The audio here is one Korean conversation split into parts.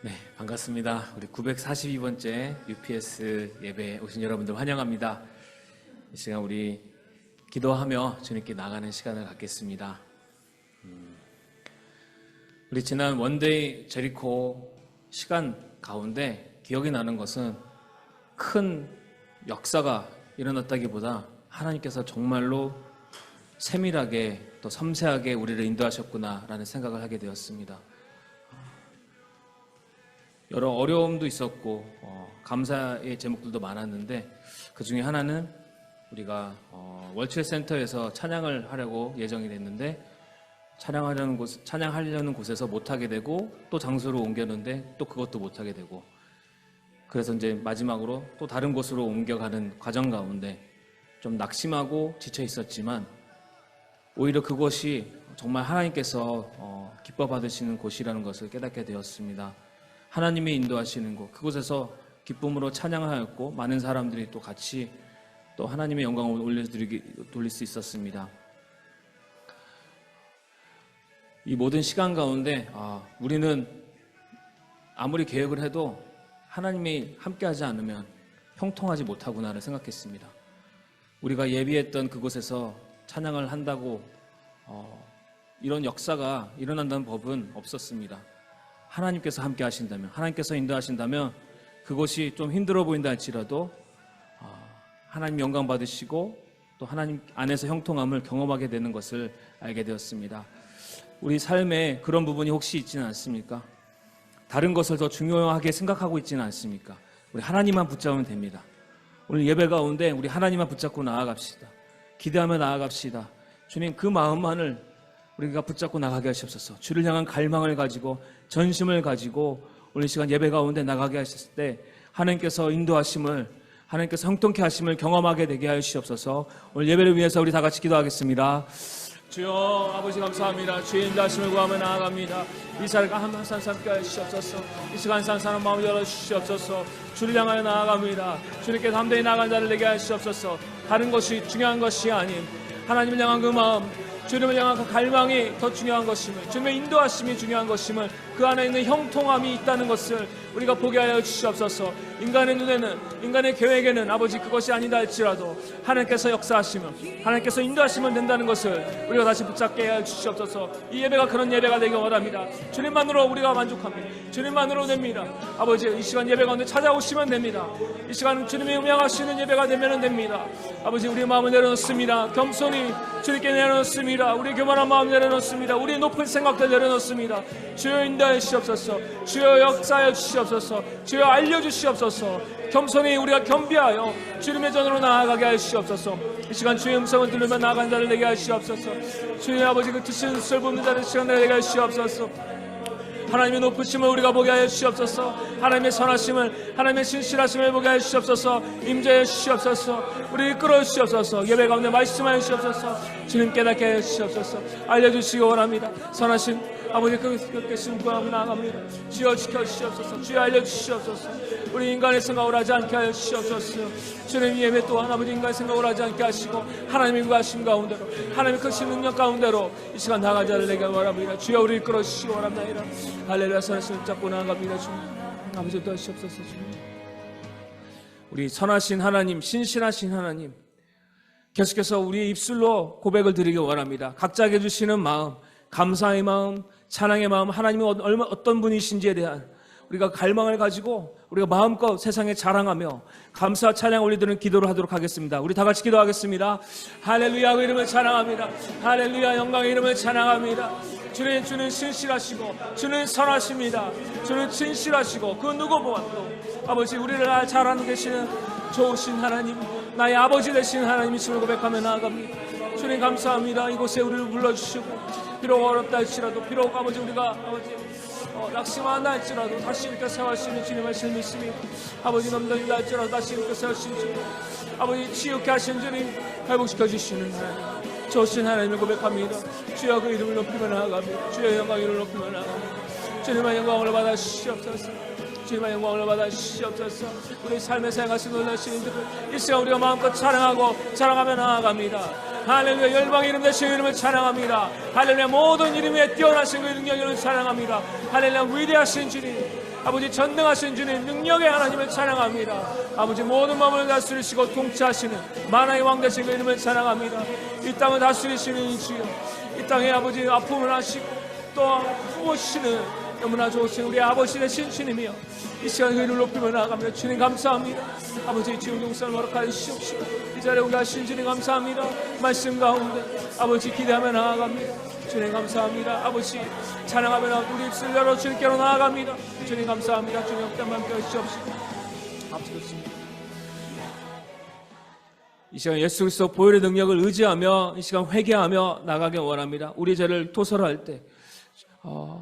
네, 반갑습니다. 우리 942번째 UPS 예배에 오신 여러분들 환영합니다. 이 시간 우리 기도하며 주님께 나가는 시간을 갖겠습니다. 우리 지난 원데이 제리코 시간 가운데 기억이 나는 것은 큰 역사가 일어났다기보다 하나님께서 정말로 세밀하게 또 섬세하게 우리를 인도하셨구나라는 생각을 하게 되었습니다. 여러 어려움도 있었고 감사의 제목들도 많았는데 그 중에 하나는 우리가 월트레이센터에서 찬양을 하려고 예정이 됐는데 찬양하려는 곳에서 못하게 되고 또 장소로 옮겼는데 또 그것도 못하게 되고 그래서 이제 마지막으로 또 다른 곳으로 옮겨가는 과정 가운데 좀 낙심하고 지쳐 있었지만 오히려 그곳이 정말 하나님께서 기뻐 받으시는 곳이라는 것을 깨닫게 되었습니다. 하나님이 인도하시는 곳, 그곳에서 기쁨으로 찬양하였고 많은 사람들이 또 같이 또 하나님의 영광을 돌릴 수 있었습니다. 이 모든 시간 가운데 우리는 아무리 계획을 해도 하나님이 함께하지 않으면 형통하지 못하구나를 생각했습니다. 우리가 예비했던 그곳에서 찬양을 한다고 이런 역사가 일어난다는 법은 없었습니다. 하나님께서 함께 하신다면, 하나님께서 인도하신다면 그것이 좀 힘들어 보인다 할지라도 하나님 영광 받으시고 또 하나님 안에서 형통함을 경험하게 되는 것을 알게 되었습니다. 우리 삶에 그런 부분이 혹시 있지는 않습니까? 다른 것을 더 중요하게 생각하고 있지는 않습니까? 우리 하나님만 붙잡으면 됩니다. 오늘 예배 가운데 우리 하나님만 붙잡고 나아갑시다. 기대하며 나아갑시다. 주님, 그 마음만을 우리가 붙잡고 나가게 하시옵소서. 주를 향한 갈망을 가지고 전심을 가지고 오늘 시간 예배 가운데 나가게 하셨을 때 하나님께서 인도하심을, 하나님께서 형통케 하심을 경험하게 되게 하시옵소서. 오늘 예배를 위해서 우리 다 같이 기도하겠습니다. 주여, 아버지 감사합니다. 주의 인도하심을 구하며 나아갑니다. 이 시간 한산 함께 하시옵소서. 이 시간 산사는 마음을 열어주시옵소서. 주를 향하여 나아갑니다. 주님께서 담대히 나아간 자를 내게 하시옵소서. 다른 것이 중요한 것이 아닌 하나님을 향한 그 마음, 주님을 향한 그 갈망이 더 중요한 것임을, 주님의 인도하심이 중요한 것임을, 그 안에 있는 형통함이 있다는 것을 우리가 보게 하여 주시옵소서. 인간의 눈에는, 인간의 계획에는 아버지 그것이 아니다 할지라도 하나님께서 역사하시면, 하나님께서 인도하시면 된다는 것을 우리가 다시 붙잡게 하여 주시옵소서. 이 예배가 그런 예배가 되기 원합니다. 주님만으로 우리가 만족합니다. 주님만으로 됩니다. 아버지, 이 시간 예배 가운데 찾아오시면 됩니다. 이 시간 주님이 음향하시는 예배가 되면 됩니다. 아버지, 우리의 마음을 내려놓습니다. 겸손히 주님께 내려놓습니다. 우리의 교만한 마음 내려놓습니다. 우리의 높은 생각들 내려놓습니다. 주여 인도하여 주시옵소서. 주여 역사하여 주시옵소서. 주여 알려주시옵소서. 겸손히 우리가 겸비하여 주님의 전으로 나아가게 하시옵소서. 이 시간 주의 음성을 들으며 나아간 자를 내게 하시옵소서. 주의 아버지 그 드시는 수를 붓는 자를 시간 내게 하시옵소서. 하나님의 높으심을 우리가 보게 하여 주시옵소서. 하나님의 선하심을, 하나님의 신실하심을 보게 하여 주시옵소서. 임재하여 주시옵소서. 우리 이끌어 주시옵소서. 예배 가운데 말씀하여 주시옵소서. 주님 깨닫게 하여 주시옵소서. 알려주시기 원합니다. 선하신 아버지 그 계신 구하고 나아갑니다. 주여 지켜주시옵소서. 주여 알려주시옵소서. 우리 인간의 생각을 하지 않게 하여 주시옵소서. 주님 예배 또한 아버지 인간의 생각을 하지 않게 하시고 하나님의 구하심 가운데로, 하나님의 크신 능력 가운데로 이 시간 나아갈 자를 내게 원합니다. 주여 우리 이끌어 주시기 원합니다. 할렐루야. 선하심을 잡고 나아갑니다. 주님 아버지 또 하시옵소서. 주님 우리 선하신 하나님, 신실하신 하나님, 계속해서 우리의 입술로 고백을 드리기 원합니다. 각자에게 주시는 마음, 감사의 마음, 찬양의 마음, 하나님이 어떤 분이신지에 대한 우리가 갈망을 가지고 우리가 마음껏 세상에 자랑하며 감사 찬양 올리드는 기도를 하도록 하겠습니다. 우리 다 같이 기도하겠습니다. 할렐루야. 그 이름을 찬양합니다. 할렐루야. 영광의 이름을 찬양합니다. 주는 신실하시고 주는 선하십니다. 주는 진실하시고 그 누구보다도 아버지 우리를 잘 알고 계시는 좋으신 하나님, 나의 아버지 되신 하나님이심을 고백하며 나아갑니다. 주님 감사합니다. 이곳에 우리를 불러주시고 비록 어렵다 할지라도, 비록 아버지 우리가 낙심한다 할지라도 다시 이렇게 세워주시는 주님 말씀 믿습니다. 아버지 넘겨진다 할지라도 다시 이렇게 세워주시는 주님, 아버지 치유케 하신 주님, 회복시켜 주시는 하나님, 좋으신 하나님을 고백합니다. 주여 그 이름을 높이며 나아갑니다. 주여 영광의 이름을 높이며 나아갑니다. 주님의 영광을 받아 주시옵소서. 주님의 영광을 받아 주시옵소서. 우리 삶에 사용하신 놀라신 이들을 이 시간 우리가 마음껏 찬양하고 자랑하며 나아갑니다. 할렐루야. 열방의 이름 되신 이름을 찬양합니다. 할렐루야. 모든 이름 위에 뛰어나신 그 능력 이름을 찬양합니다. 할렐루야. 위대하신 주님, 아버지 전능하신 주님 능력의 하나님을 찬양합니다. 아버지 모든 마음을 다스리시고 통치하시는 만화의 왕 되신 그 이름을 찬양합니다. 이 땅을 다스리시는 이 주여, 이 땅에 아버지 아픔을 하시고 또 부으시는 너무나 좋으신 우리 아버지 되신 주님이여, 이 시간 그 이름을 높이며 나아갑니다. 주님 감사합니다. 아버지 지금 용서를 허락하여 주시옵시고 이 자리에 우리 하신 주님 감사합니다. 말씀 가운데 아버지 기대하며 나아갑니다. 주님 감사합니다. 아버지 찬양하며 나아갑니다. 우리 입술 열어 주님께로 나아갑니다. 주님 감사합니다. 주님 없다면 함께 하시옵시고 앞서겠습니다. 이 시간 예수 그리스도 보혈의 능력을 의지하며 이 시간 회개하며 나가길 원합니다. 우리 죄를 토설할 때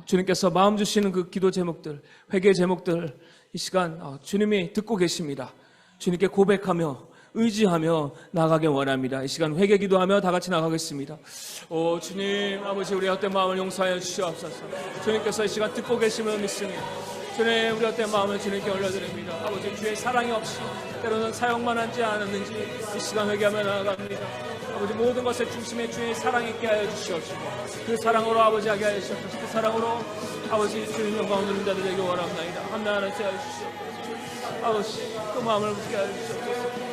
주님께서 마음 주시는 그 기도 제목들, 회개 제목들 이 시간 주님이 듣고 계십니다. 주님께 고백하며 의지하며 나가길 원합니다. 이 시간 회개 기도하며 다 같이 나가겠습니다. 오 주님, 아버지 우리 헛된 마음을 용서하여 주시옵소서. 주님께서 이 시간 듣고 계심을 믿습니다. 주님, 우리 헛된 마음을 주님께 올려드립니다. 아버지 주의 사랑이 없이 때로는 사용만 하지 않았는지 이 시간 회개하며 나아갑니다. 아버지 모든 것의 중심에 주의 사랑이 있게 하여 주시옵시고 그 사랑으로 아버지 하게 하여 주시옵소서. 그 사랑으로 아버지 주님 영광을 누린 자들 되게 원합니다. 한나라씩 하여 주시옵소서. 아버지 그 마음을 붙게 하여 주시옵소서.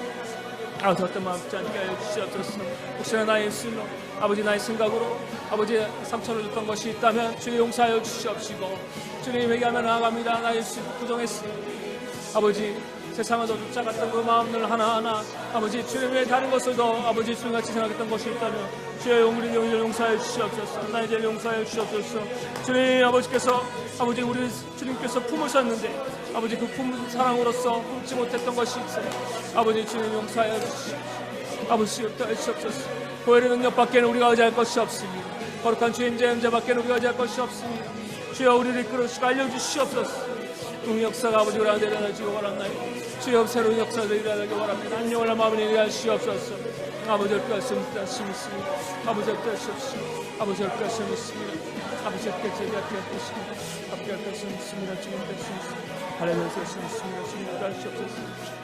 아버지 어떤 마음 붙지 않게 하여 주시옵소서. 혹시나 나의 입술로 아버지 나의 생각으로 아버지 상처를 줬던 것이 있다면 주의 용서하여 주시옵시고 주님 회개하며 나아갑니다. 나의 입술 부정했으니 아버지 세상을 더 쫓아갔던 그 마음들 하나하나 아버지 주님의 다른 것을 더 아버지 주님같이 생각했던 것이 있다면 주의 우리 영혼을 용서하여 주시옵소서. 나의 죄를 용서하여 주시옵소서. 주님 아버지께서 아버지 우리 주님께서 품으셨는데 아버지 그 품 사랑으로서 품지 못했던 것이 있어요. 아버지 주님 용서하여 주시옵소서. 아버지 주시옵소서. 보혈의 능력밖에는 우리가 의지할 것이 없습니다. 거룩한 주의 임재밖에는 우리가 의지할 것이 없습니다. 주여 우리를 이끌어주시고 알려주시옵소서. 역사가 아버지 우리 안에 일어나시기 원합니다. 주여 새로운 역사를 일어나기 원합니다. 안녕을 마음을 일하시옵소서. 아버지 얼핏 믿습니다. 아버지 얼핏 아버지 얼핏 믿습니다. 아버지 얼핏 제기할게 믿습니다. 아버지 얼핏 믿습니다. 주님 믿습니다. 할렐루야 믿습니다. 주님 일하시옵소서.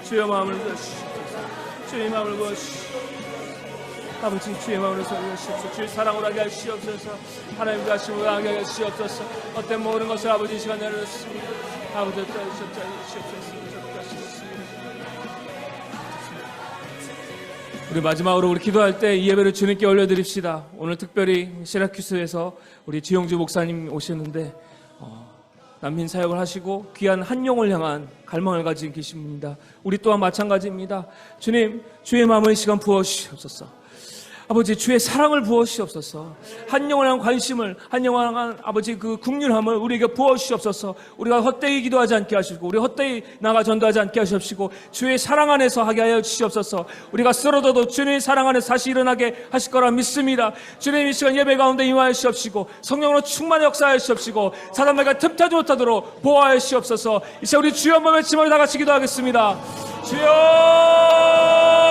주여 마음을 부어주시옵소서. 주의 마음을 부어주시옵소서. 아버지 주의 마음으로 설교하시옵소서. 주의 사랑으로 하게 하시옵소서. 하나님과 하심으로 하게 하시옵소서. 어떤 모든 것을 아버지 이 시간 내려놓습니다. 아버지 주시옵소서. 우리 마지막으로 우리 기도할 때 이 예배를 주님께 올려드립시다. 오늘 특별히 시라큐스에서 우리 지용주 목사님 오셨는데 난민 사역을 하시고 귀한 한 영을 향한 갈망을 가지고 계신 분입니다. 우리 또한 마찬가지입니다. 주님, 주의 마음을 이 시간 부어주시옵소서. 아버지 주의 사랑을 부어주시옵소서. 한 영을 향한 관심을, 한 영을 향한 아버지 그 국률함을 우리에게 부어주시옵소서. 우리가 헛되이 기도하지 않게 하시고 우리 헛되이 나가 전도하지 않게 하시옵시고 주의 사랑 안에서 하게 하여 주시옵소서. 우리가 쓰러져도 주님의 사랑 안에서 다시 일어나게 하실 거라 믿습니다. 주님 이 시간 예배 가운데 임하여 주시옵시고 성령으로 충만히 역사하여 주시옵시고 사람에게 틈타지 못하도록 보호하여 주시옵소서. 이 시간 우리 주여 한번 외치며 다 같이 기도하겠습니다.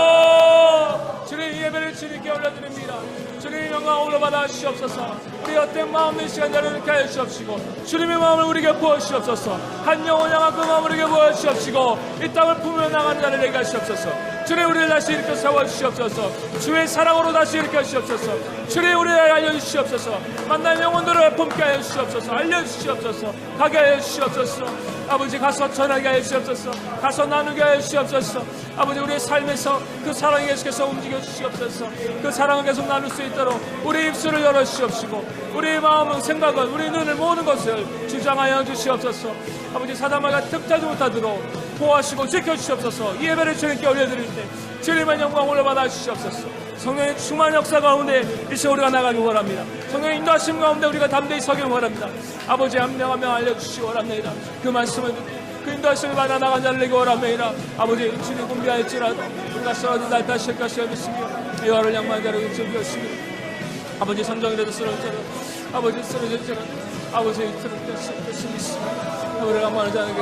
주여, 주님 예배를 주님께 올려드립니다. 주님의 영광 올라받아 주시옵소서. 우리 헛된 마음을 이 시간 내려놓게 하여 주시옵시고 주님의 마음을 우리에게 부어주시옵소서. 한 영혼 향한 그 마음을 우리에게 부어주시옵시고 이 땅을 품으며 나가는 자를 내게 하시옵소서. 주님 우리를 다시 일으켜 세워주시옵소서. 주의 사랑으로 다시 일으켜 주시옵소서. 주님 우리를 알려주시옵소서. 만난 영혼들을 품게 하여 주시옵소서. 알려주시옵소서. 가게 하여 주시옵소서. 아버지 가서 전하게 하여 주시옵소서. 가서 나누게 하여 주시옵소서. 아버지 우리의 삶에서 그 사랑이 계속해서 움직여 주시옵소서. 그 사랑을 계속 나눌 수 있도록 우리 입술을 열어 주시옵시고 우리의 마음은 생각은 우리 눈을 모든 것을 주장하여 주시옵소서. 아버지 사단마가 틈타지 못하도록 보호하시고 지켜주시옵소서. 이 예배를 주님께 올려드릴 때 주님의 영광 올려받아 주시옵소서. 성령의 충만한 역사 가운데 이 시간 우리가 나가기 원합니다. 성령의 인도하심 가운데 우리가 담대히 서기 원합니다. 아버지 한 명 한 명 알려주시기 원합니다. 그 말씀을 듣고 그 인도하심을 받아 나간 자를 내기 원합니다. 아버지 주님 군비할지라도 우리가 쓰러진 날 다시 할 것을 믿습니다. 여호와를 향한 자를 즐겨주시고 아버지 성정이라도 쓰러졌잖아. 아버지 쓰러졌잖아. 아버지 쓰러졌을 것을 믿습니다. 우리가 한번 자에게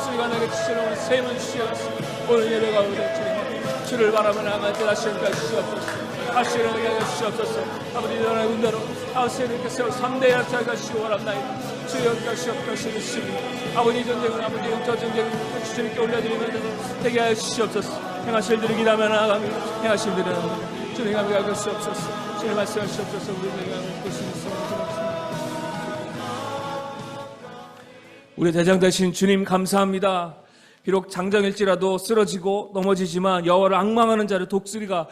수리가 내게 주시는 세임을 주시옵소서. 오늘 예배가 오늘 주를 바라보며 나갈 때 다시 일으켜 주시옵소서. 다시 일어나게 하여 주시옵소서. 아버지 일어나는 군대로 아버지 이렇게 세워 3대 약자가 시원합니다. 주여 여기까지 믿습니다. 아버지 전쟁은 아버지 저 전쟁을 주님께 올려드리면서 되게 하여 주시옵소서. 행하실 일을 기다며 나아갑니다. 행하실 일을 주님 함께 하여 주시옵소서. 주님 말씀하시옵소서. 우리 내가 듣고 있습니다. 우리 대장 되신 주님 감사합니다. 비록 장정일지라도 쓰러지고 넘어지지만 여호와를 앙망하는 자를 독수리가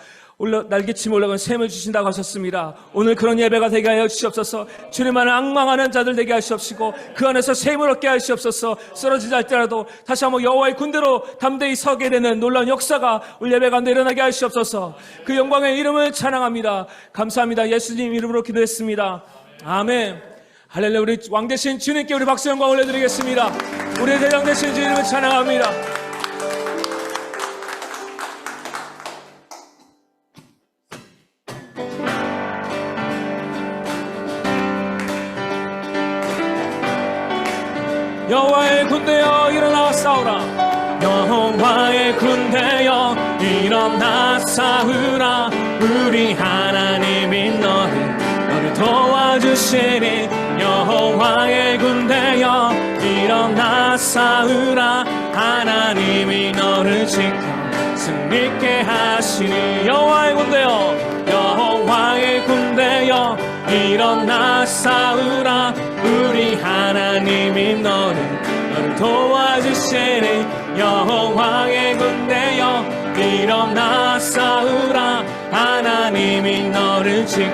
날개치며 올라간 샘을 주신다고 하셨습니다. 오늘 그런 예배가 되게 하여 주시옵소서. 주님만을 앙망하는 자들 되게 하시옵시고 그 안에서 샘을 얻게 하시옵소서. 쓰러지자 할때라도 다시 한번 여호와의 군대로 담대히 서게 되는 놀라운 역사가 우리 예배 가운데 일어나게 하시옵소서. 그 영광의 이름을 찬양합니다. 감사합니다. 예수님 이름으로 기도했습니다. 아멘. 할렐루야. 우리 왕 되신 주님께 우리 박수 영광 올려드리겠습니다. 우리 대장 되신 주님을 찬양합니다. 여호와의 군대여 일어나 싸우라. 여호와의 군대여 일어나 싸우라. 우리 하나님이 너를 도와주시니. 여호와의 군대여 일어나 싸우라. 하나님이 너를 지켜 승리케 하시니. 여호와의 군대여 여호와의 군대여 일어나 싸우라. 우리 하나님이 너를 도와주시니. 여호와의 군대여 일어나 싸우라. 하나님이 너를 지켜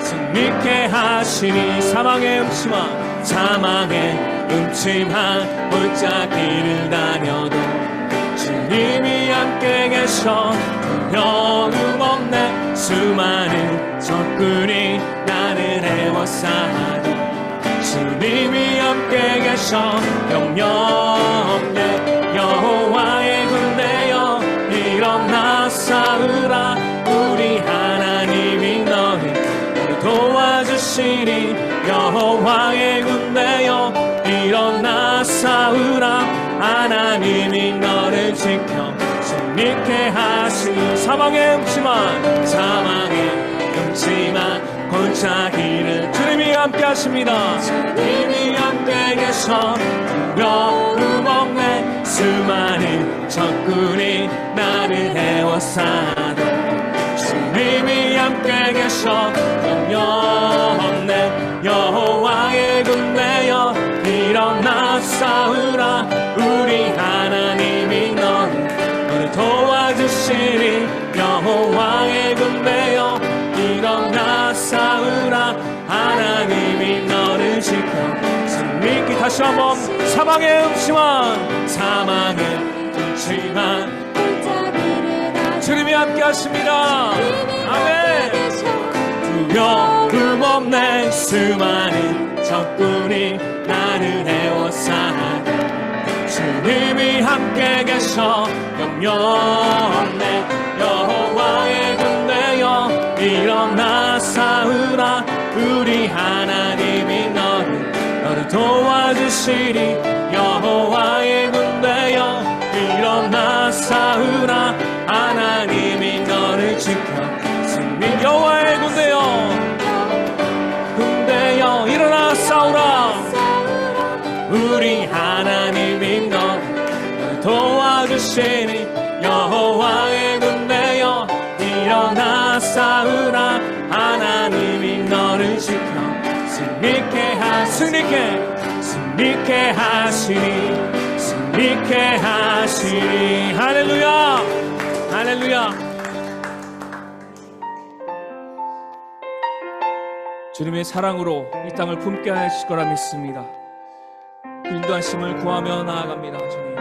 승리케 하시니. 사망의 음침한 골짜기를 다녀도 주님이 함께 계셔 두려움 없네. 수많은 적군이 나를 애워싸도 주님이 함께 계셔 염려 없네. 여호와의 군대여 일어나 싸우라. 우리 하나님이 너를 도와주시니. 여호와의 군대여 일어나 싸우라. 하나님이 너를 지켜 승리케 하시니. 사망의 음침한 골짜기를 주님이 함께 하십니다. 주님이 함께 계셔 두려움 없네. 수많은 적군이 나를 애워싸도 주님이 함께 계셔 염려 없네. 여호와의 군대여 일어나 싸우라. 우리 하나님이 너를 도와주시니. 여호와의 군대여 일어나 싸우라. 하나님이 너를 지켜 승리케. 다시 한번 사망의 음침한 주님이 함께 하십니다. 아멘. 두려움 없네. 수많은 적군이 나를 애워싸도 주님이 함께 계셔 염려 없네. 여호와의 군대여 일어나 싸우라. 우리 하나님이 너를 도와주시리. 여호와의 군대여 일어나 싸우라. 하나님이 너를 지켜 승리. 여호와의 군대여 일어나 싸우라. 우리 하나님이 너를 도와주시니. 여호와의 군대여 일어나 싸우라. 하나님이 너를 지켜 승리케 하시니. 할렐루야. 할렐루야. 주님의 사랑으로 이 땅을 품게 하실 거라 믿습니다. 그 인도하심을 구하며 나아갑니다. 주님.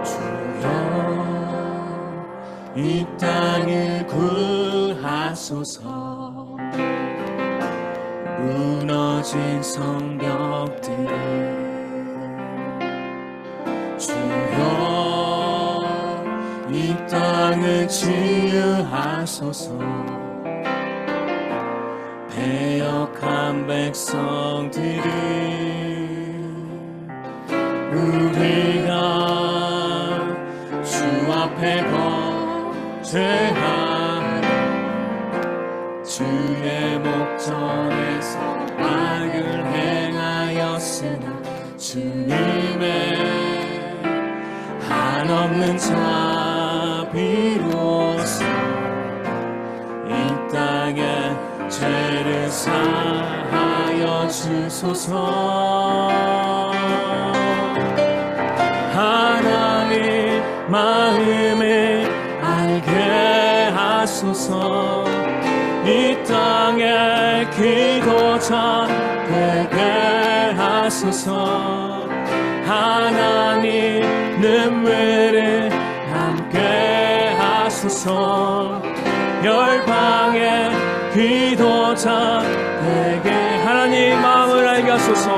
주여 이 땅을 구하소서. 무너진 성벽들을 주여 이 땅을 치유하소서. 패역한 백성들을 우리가 주 앞에 범죄하며 주의 목전에서 악을 행하였으나 주님의 한없는 자 비로소 이 주소서. 하나님 마음을 알게 하소서. 이 땅에 기도자 되게 하소서. 하나님 눈물을 함께 하소서. 열방의 기도자 되게 하나님 마음을 알게 하소서.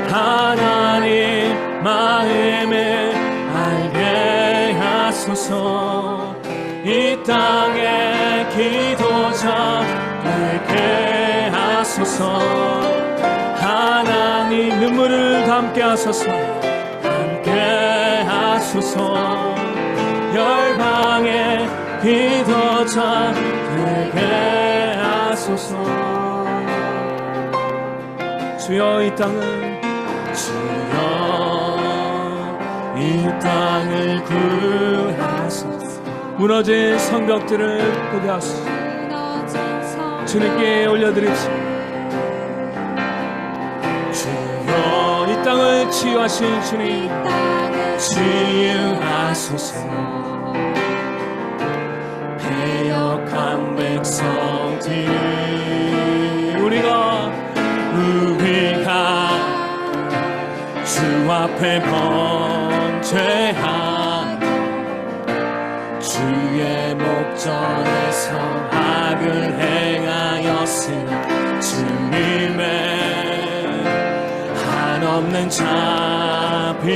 하나님 마음을 알게 하소서. 이 땅에 기도자 되게 하소서. 하나님 눈물을 담게 하소서. 함께 하소서. 열방의 기도자 되게 하소서. 주여 이 땅을 주여 이 땅을 구하소서. 무너진 성벽들을 보게 하소서. 주님께 올려드립시다. 주여 이 땅을 치유하신 주님 치유하소서. 패역한 백성들 우리가 주 앞에 범죄한 주의 목전에서 악을 행하였으나 주님의 한없는 자비로서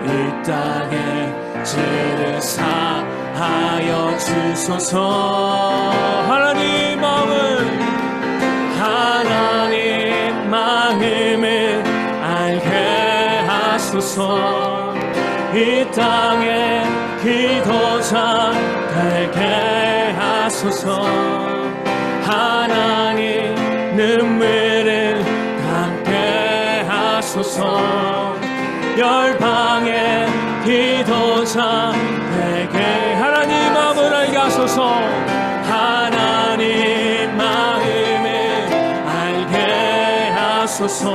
이 땅에 죄를 사하여 주소서. 하나님 마음을 알게 하소서. 이 땅에 기도자 되게 하소서. 하나님 눈물을 담게 하소서. 열방의 기도자 되게 하나님 마음을 알게 하소서. 하나님 마음을 알게 하소서.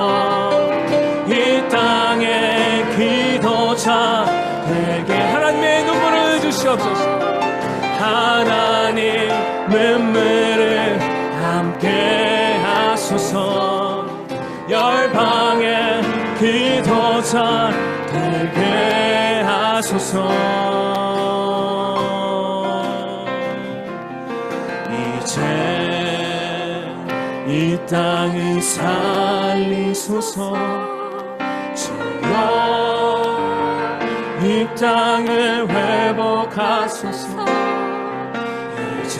이 땅의 기도자 되게 하나님의 눈물을 주시옵소서. 하나님 눈물을 함께 하소서. 열방의 기도자 되게 하소서. 이제 이 땅을 살리소서. 주여 이 땅을 회복하소서. 이제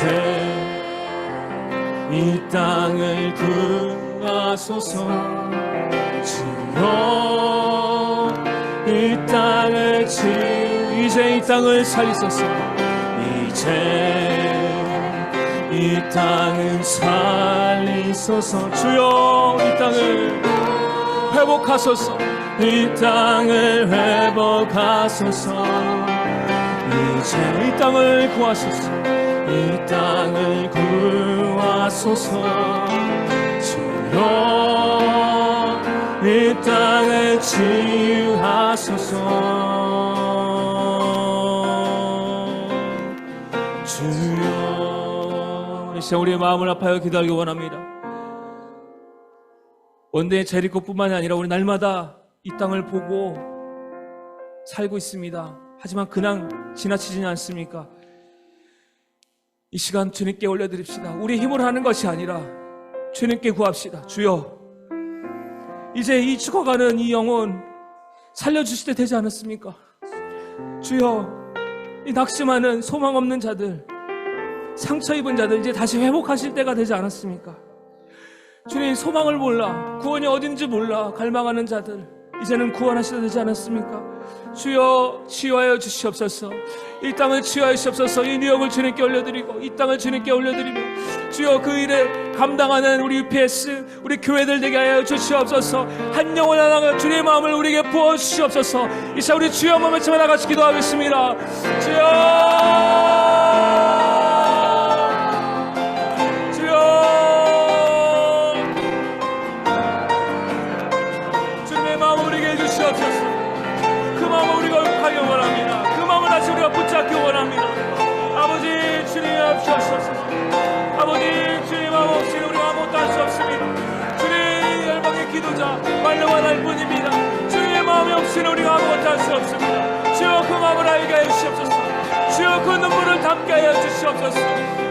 이 땅을 구하소서. 주여 이 땅을 이제 이 땅을 살리소서. 이제 이 땅을 살리소서. 주여 이 땅을 회복하소서. 이 땅을 회복하소서. 이제 이 땅을 구하소서. 이 땅을 구하소서. 주여 이 땅을 치유하소서. 주여 이 시간 우리의 마음을 아파요 기도하기 원합니다. 원대의 제리코뿐만이 아니라 우리 날마다 이 땅을 보고 살고 있습니다. 하지만 그냥 지나치지는 않습니까? 이 시간 주님께 올려드립시다. 우리 힘으로 하는 것이 아니라 주님께 구합시다. 주여 이제 이 죽어가는 이 영혼 살려주실 때 되지 않았습니까? 주여 이 낙심하는 소망 없는 자들, 상처 입은 자들 이제 다시 회복하실 때가 되지 않았습니까? 주님 소망을 몰라, 구원이 어딘지 몰라 갈망하는 자들 이제는 구원하셔야 되지 않았습니까? 주여 치유하여 주시옵소서. 이 땅을 치유하여 주시옵소서. 이 뉴욕을 주님께 올려드리고 이 땅을 주님께 올려드리며 주여 그 일을 감당하는 우리 UPS 우리 교회들 되게 하여 주시옵소서. 한 영혼 하나 주님의 마음을 우리에게 부어주시옵소서. 이 시간 우리 주여 한번 외치며 나같이 기도하겠습니다. 주여 주여 아무것도 할 수 없습니다. 주님 열방의 기도자 말로만 할 뿐입니다. 주님의 마음이 없이는 우리가 아무것도 할 수 없습니다. 주여 그 마음을 알게 하여 주시옵소서. 주여 그 눈물을 담게 하여 주시옵소서.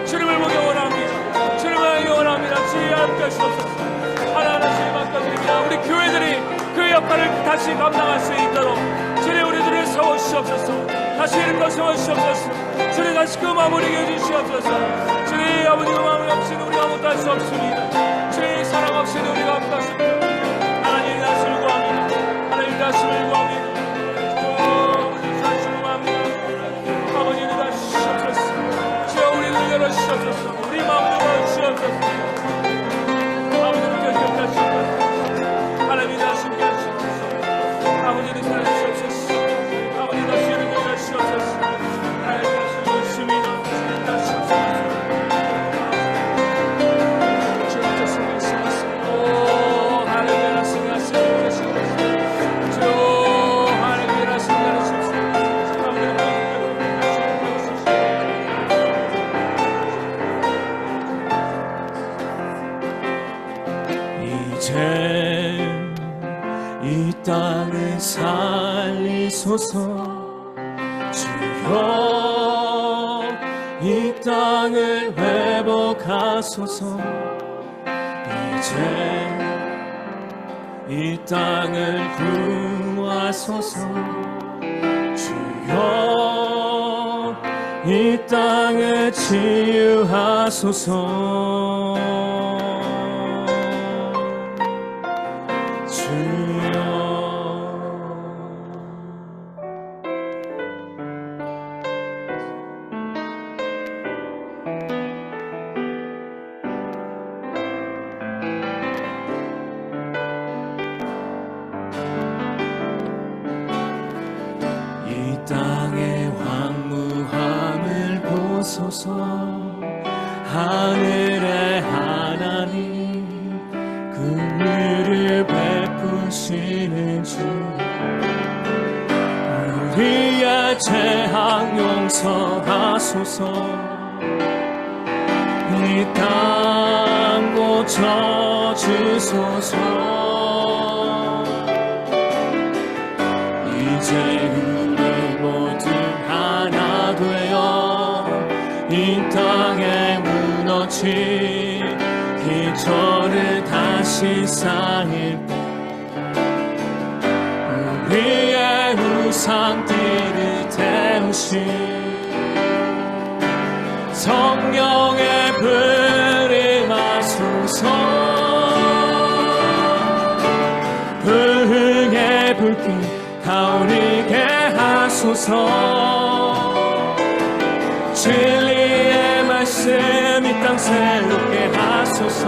주님을 보기 원합니다. 주님을 보기 원합니다. 주님 함께 하시옵소서. 하나하나 주님 맡겨드립니다. 우리 교회들이 그 역할을 다시 감당할 수 있도록 주님 우리들을 세워주시옵소서. 다시 이름과 세워주시옵소서. 주님 다시 그 마음을 이겨 주시옵소서. 주님 아버지 그 마음이 없이는 우리가 아무것도 할 수 없습니다. 주님 사랑 없이는 우리가 아무것도 할 수 없습니다. 하나님 다시를 구합니다. 하나님 다시를 구합니다. 아버지 다시를 구합니다. 아버지는 다시 주시옵소서. 주여 우리 눈을 열어주시옵소서. 우리 마음을 열어주시옵소서. 아버지는 계속 하시옵소서. 하나님 다시 함께 하시옵소서. 아버지는 살려주시옵소서. 아버지 다시 이름을 열어주시옵소서. 하나님 다시 열심히 다시 하옵소서. 이 땅을 살리소서. 주여 이 땅을 회복하소서. 이제 이 땅을 구하소서. 주여 이 땅을 치유하소서. 하늘의 하나님 긍휼을 베푸시는 주 우리의 죄악 용서하소서. 이 땅 고쳐주소서. 이제 우리 모두 하나 되어 이 땅에 무너진 기초를 다시 쌓일 우리의 우상들을 태우신 성령의 불이 마소서. 불의 불길 타오르게 하소서. 진리의 말씀 이 땅 새롭게 하소서.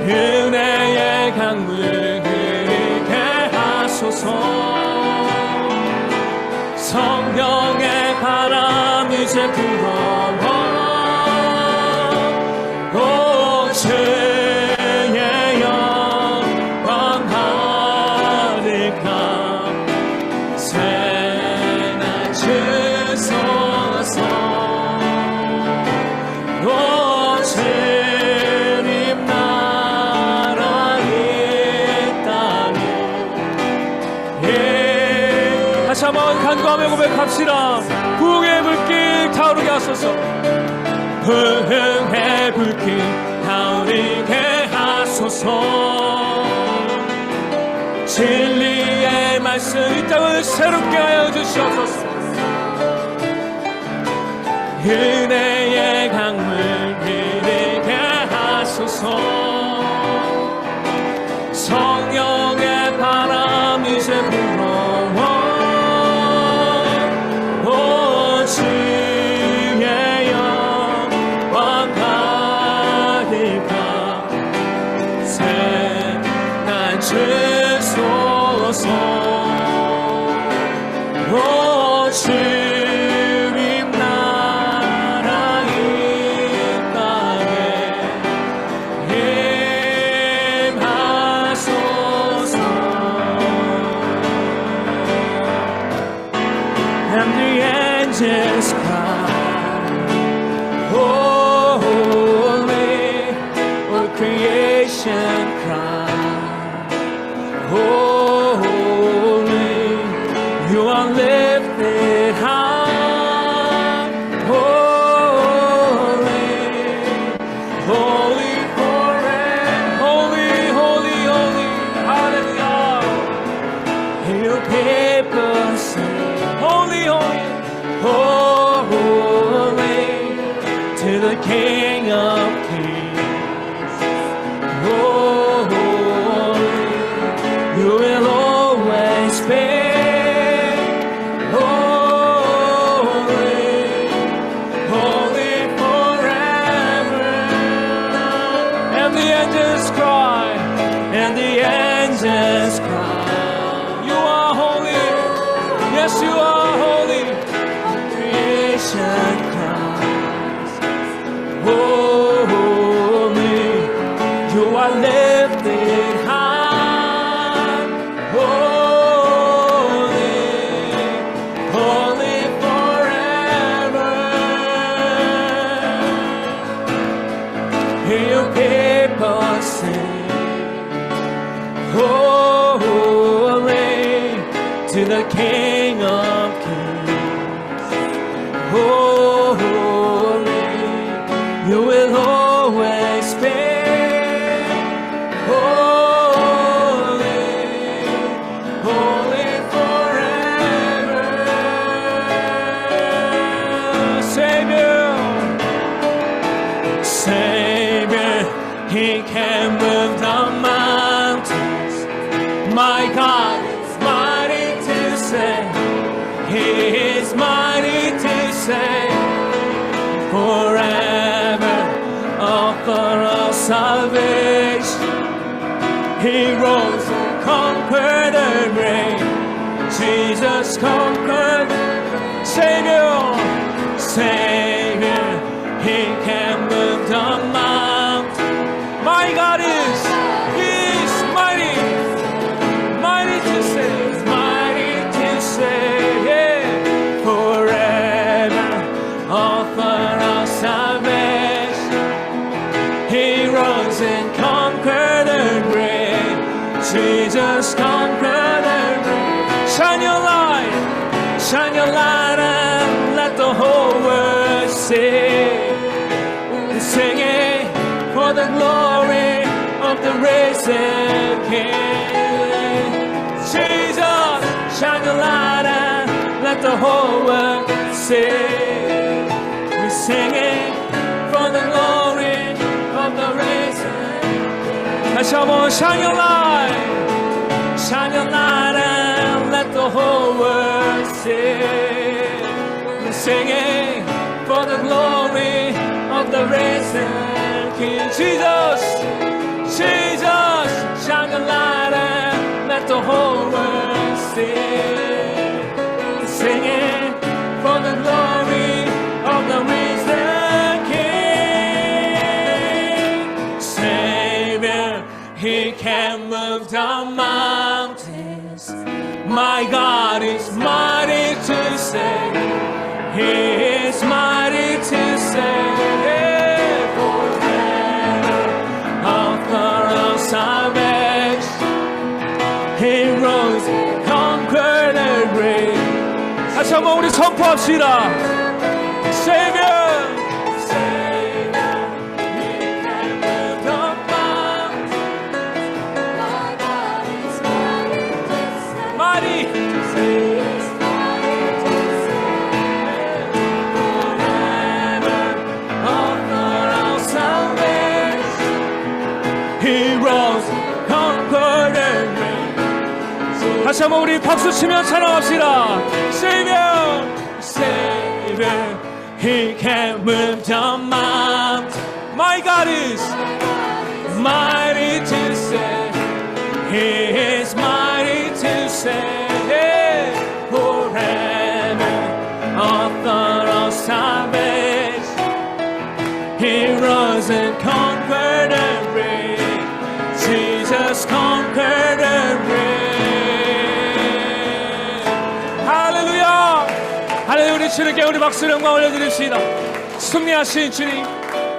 은혜의 강물 흐르게 하소서. 성령의 바람 이제 불어와 오 주의 영광 하늘가 새날 주소서. 오 주님 나라 이 땅에 다시 한번 간구하며 고백합시다. 부흥의 불길 타오르게 하소서. 부흥의 불길 타오르게 하소서. 진리의 말씀 이 땅을 새롭게 하여 주시옵소서. 은혜의 강물 흐르게 하소서. 성령의 바람 이제 불어와 오 주의 영광 가득한 새날 주소서. 오 주님 나라 이 땅에 임하소서. And the angels cry, holy, creation cry, holy, you are lifted high, holy, holy forever, holy, holy, holy, hallelujah. Hear your people sing, holy, holy, holy, to the King of Kings. Holy, you will always be. Holy, holy forever. And the angels cry, and the angels cry, you are holy, yes you are holy. Creation cries, holy, you are lifted high, holy, holy forever. Hear your people sing, holy, to the King of Kings. Holy, you will always be. Holy, holy forever. Savior, Savior, He can move the mountains. My God is mighty to save. He is mighty to save. Forever, author of salvation. He rose and conquered the grave. Jesus conquered. Savior, Savior, He can move the mountain. My God is, He is mighty, mighty to save, mighty to save. Yeah. Forever, author of salvation. He rose and conquered the grave. Jesus conquered the grave. Shine your light and let the whole world see. Singing for the glory of the risen King. Jesus, shine your light and let the whole world see. We're singing for the glory of the risen King. 다시 한번 shine your light and let the whole world see. We're singing for the glory of the risen King. Jesus, Jesus, shine your light and let the whole world see. Singing for the glory of the risen King. Savior, He can move the mountains. My God is mighty to save. He is mighty to save. Forever, author of salvation. He rose and conquered the grave. 다시 한번 우리 선포합시다. Savior, Savior, He can move the mountains. My God is mighty to save. 다시 한번 우리 박수 치며 찬양합시다. Savior, Savior, He can move the mountain. My God is mighty to save. He is mighty to save. Forever, author of salvation. He rose and conquered the grave. Jesus conquered the grave. 할렐루야, 우리 주님께 우리 박수를 영광 올려드립시다. 승리하신 주님,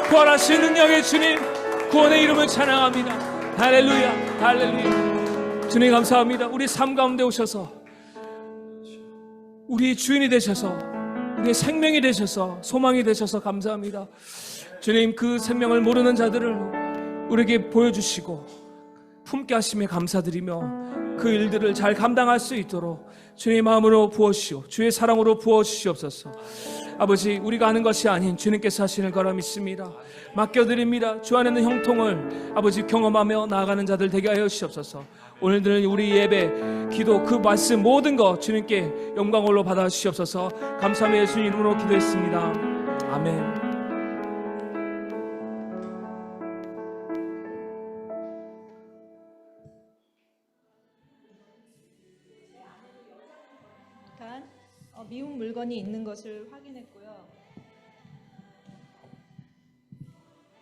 부활하신 능력의 주님, 구원의 이름을 찬양합니다. 할렐루야, 할렐루야. 주님 감사합니다. 우리 삶 가운데 오셔서 우리 주인이 되셔서 우리의 생명이 되셔서 소망이 되셔서 감사합니다. 주님, 그 생명을 모르는 자들을 우리에게 보여주시고 품게 하심에 감사드리며 그 일들을 잘 감당할 수 있도록 주의 마음으로 부어주시오, 주의 사랑으로 부어주시옵소서. 아버지, 우리가 아는 것이 아닌 주님께서 하시는 거라 믿습니다. 맡겨드립니다. 주 안에 있는 형통을 아버지 경험하며 나아가는 자들 되게 하여 주시옵소서. 오늘들 우리 예배, 기도, 그 말씀 모든 것 주님께 영광으로 받아주시옵소서. 감사하며 예수 이름으로 기도했습니다. 아멘. 미운 물건이 있는 것을 확인했고요.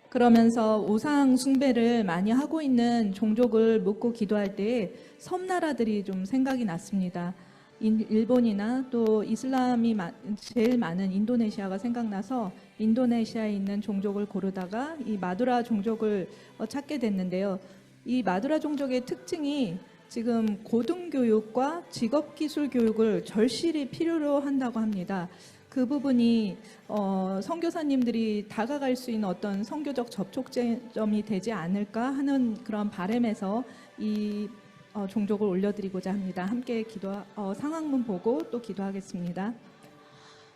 그러면서 우상 숭배를 많이 하고 있는 종족을 묻고 기도할 때 섬나라들이 좀 생각이 났습니다. 일본이나 또 이슬람이 제일 많은 인도네시아가 생각나서 인도네시아에 있는 종족을 고르다가 이 마두라 종족을 찾게 됐는데요. 이 마두라 종족의 특징이 지금 고등교육과 직업기술교육을 절실히 필요로 한다고 합니다. 그 부분이 선교사님들이 다가갈 수 있는 어떤 선교적 접촉점이 되지 않을까 하는 그런 바람에서 이 종족을 올려드리고자 합니다. 함께 상황문 보고 또 기도하겠습니다.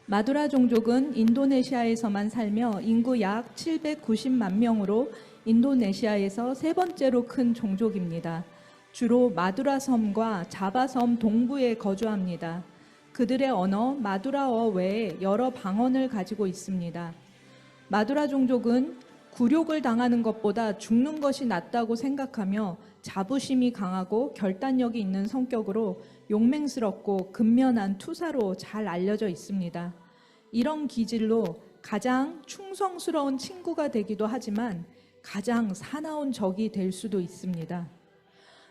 마두라 종족은 인도네시아에서만 살며 인구 약 790만 명으로 인도네시아에서 세 번째로 큰 종족입니다. 주로 마두라 섬과 자바 섬 동부에 거주합니다. 그들의 언어 마두라어 외에 여러 방언을 가지고 있습니다. 마두라 종족은 굴욕을 당하는 것보다 죽는 것이 낫다고 생각하며 자부심이 강하고 결단력이 있는 성격으로 용맹스럽고 근면한 투사로 잘 알려져 있습니다. 이런 기질로 가장 충성스러운 친구가 되기도 하지만 가장 사나운 적이 될 수도 있습니다.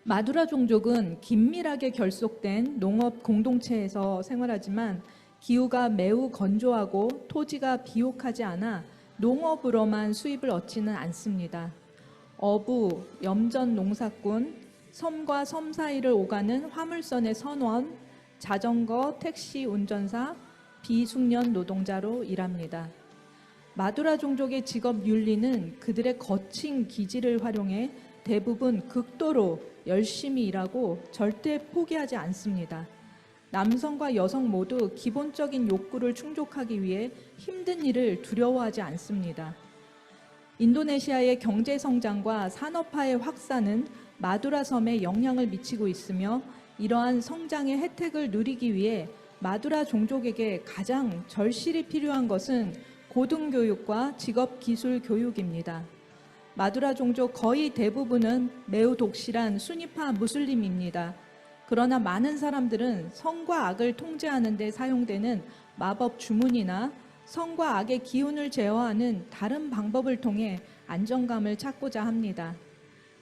마두라 종족은 긴밀하게 결속된 농업 공동체에서 생활하지만 기후가 매우 건조하고 토지가 비옥하지 않아 농업으로만 수입을 얻지는 않습니다. 어부, 염전 농사꾼, 섬과 섬 사이를 오가는 화물선의 선원, 자전거, 택시 운전사, 비숙련 노동자로 일합니다. 마두라 종족의 직업 윤리는 그들의 거친 기질을 활용해 대부분 극도로 열심히 일하고 절대 포기하지 않습니다. 남성과 여성 모두 기본적인 욕구를 충족하기 위해 힘든 일을 두려워하지 않습니다. 인도네시아의 경제 성장과 산업화의 확산은 마두라 섬에 영향을 미치고 있으며 이러한 성장의 혜택을 누리기 위해 마두라 종족에게 가장 절실히 필요한 것은 고등교육과 직업기술 교육입니다. 마두라 종족 거의 대부분은 매우 독실한 수니파 무슬림입니다. 그러나 많은 사람들은 성과 악을 통제하는 데 사용되는 마법 주문이나 성과 악의 기운을 제어하는 다른 방법을 통해 안정감을 찾고자 합니다.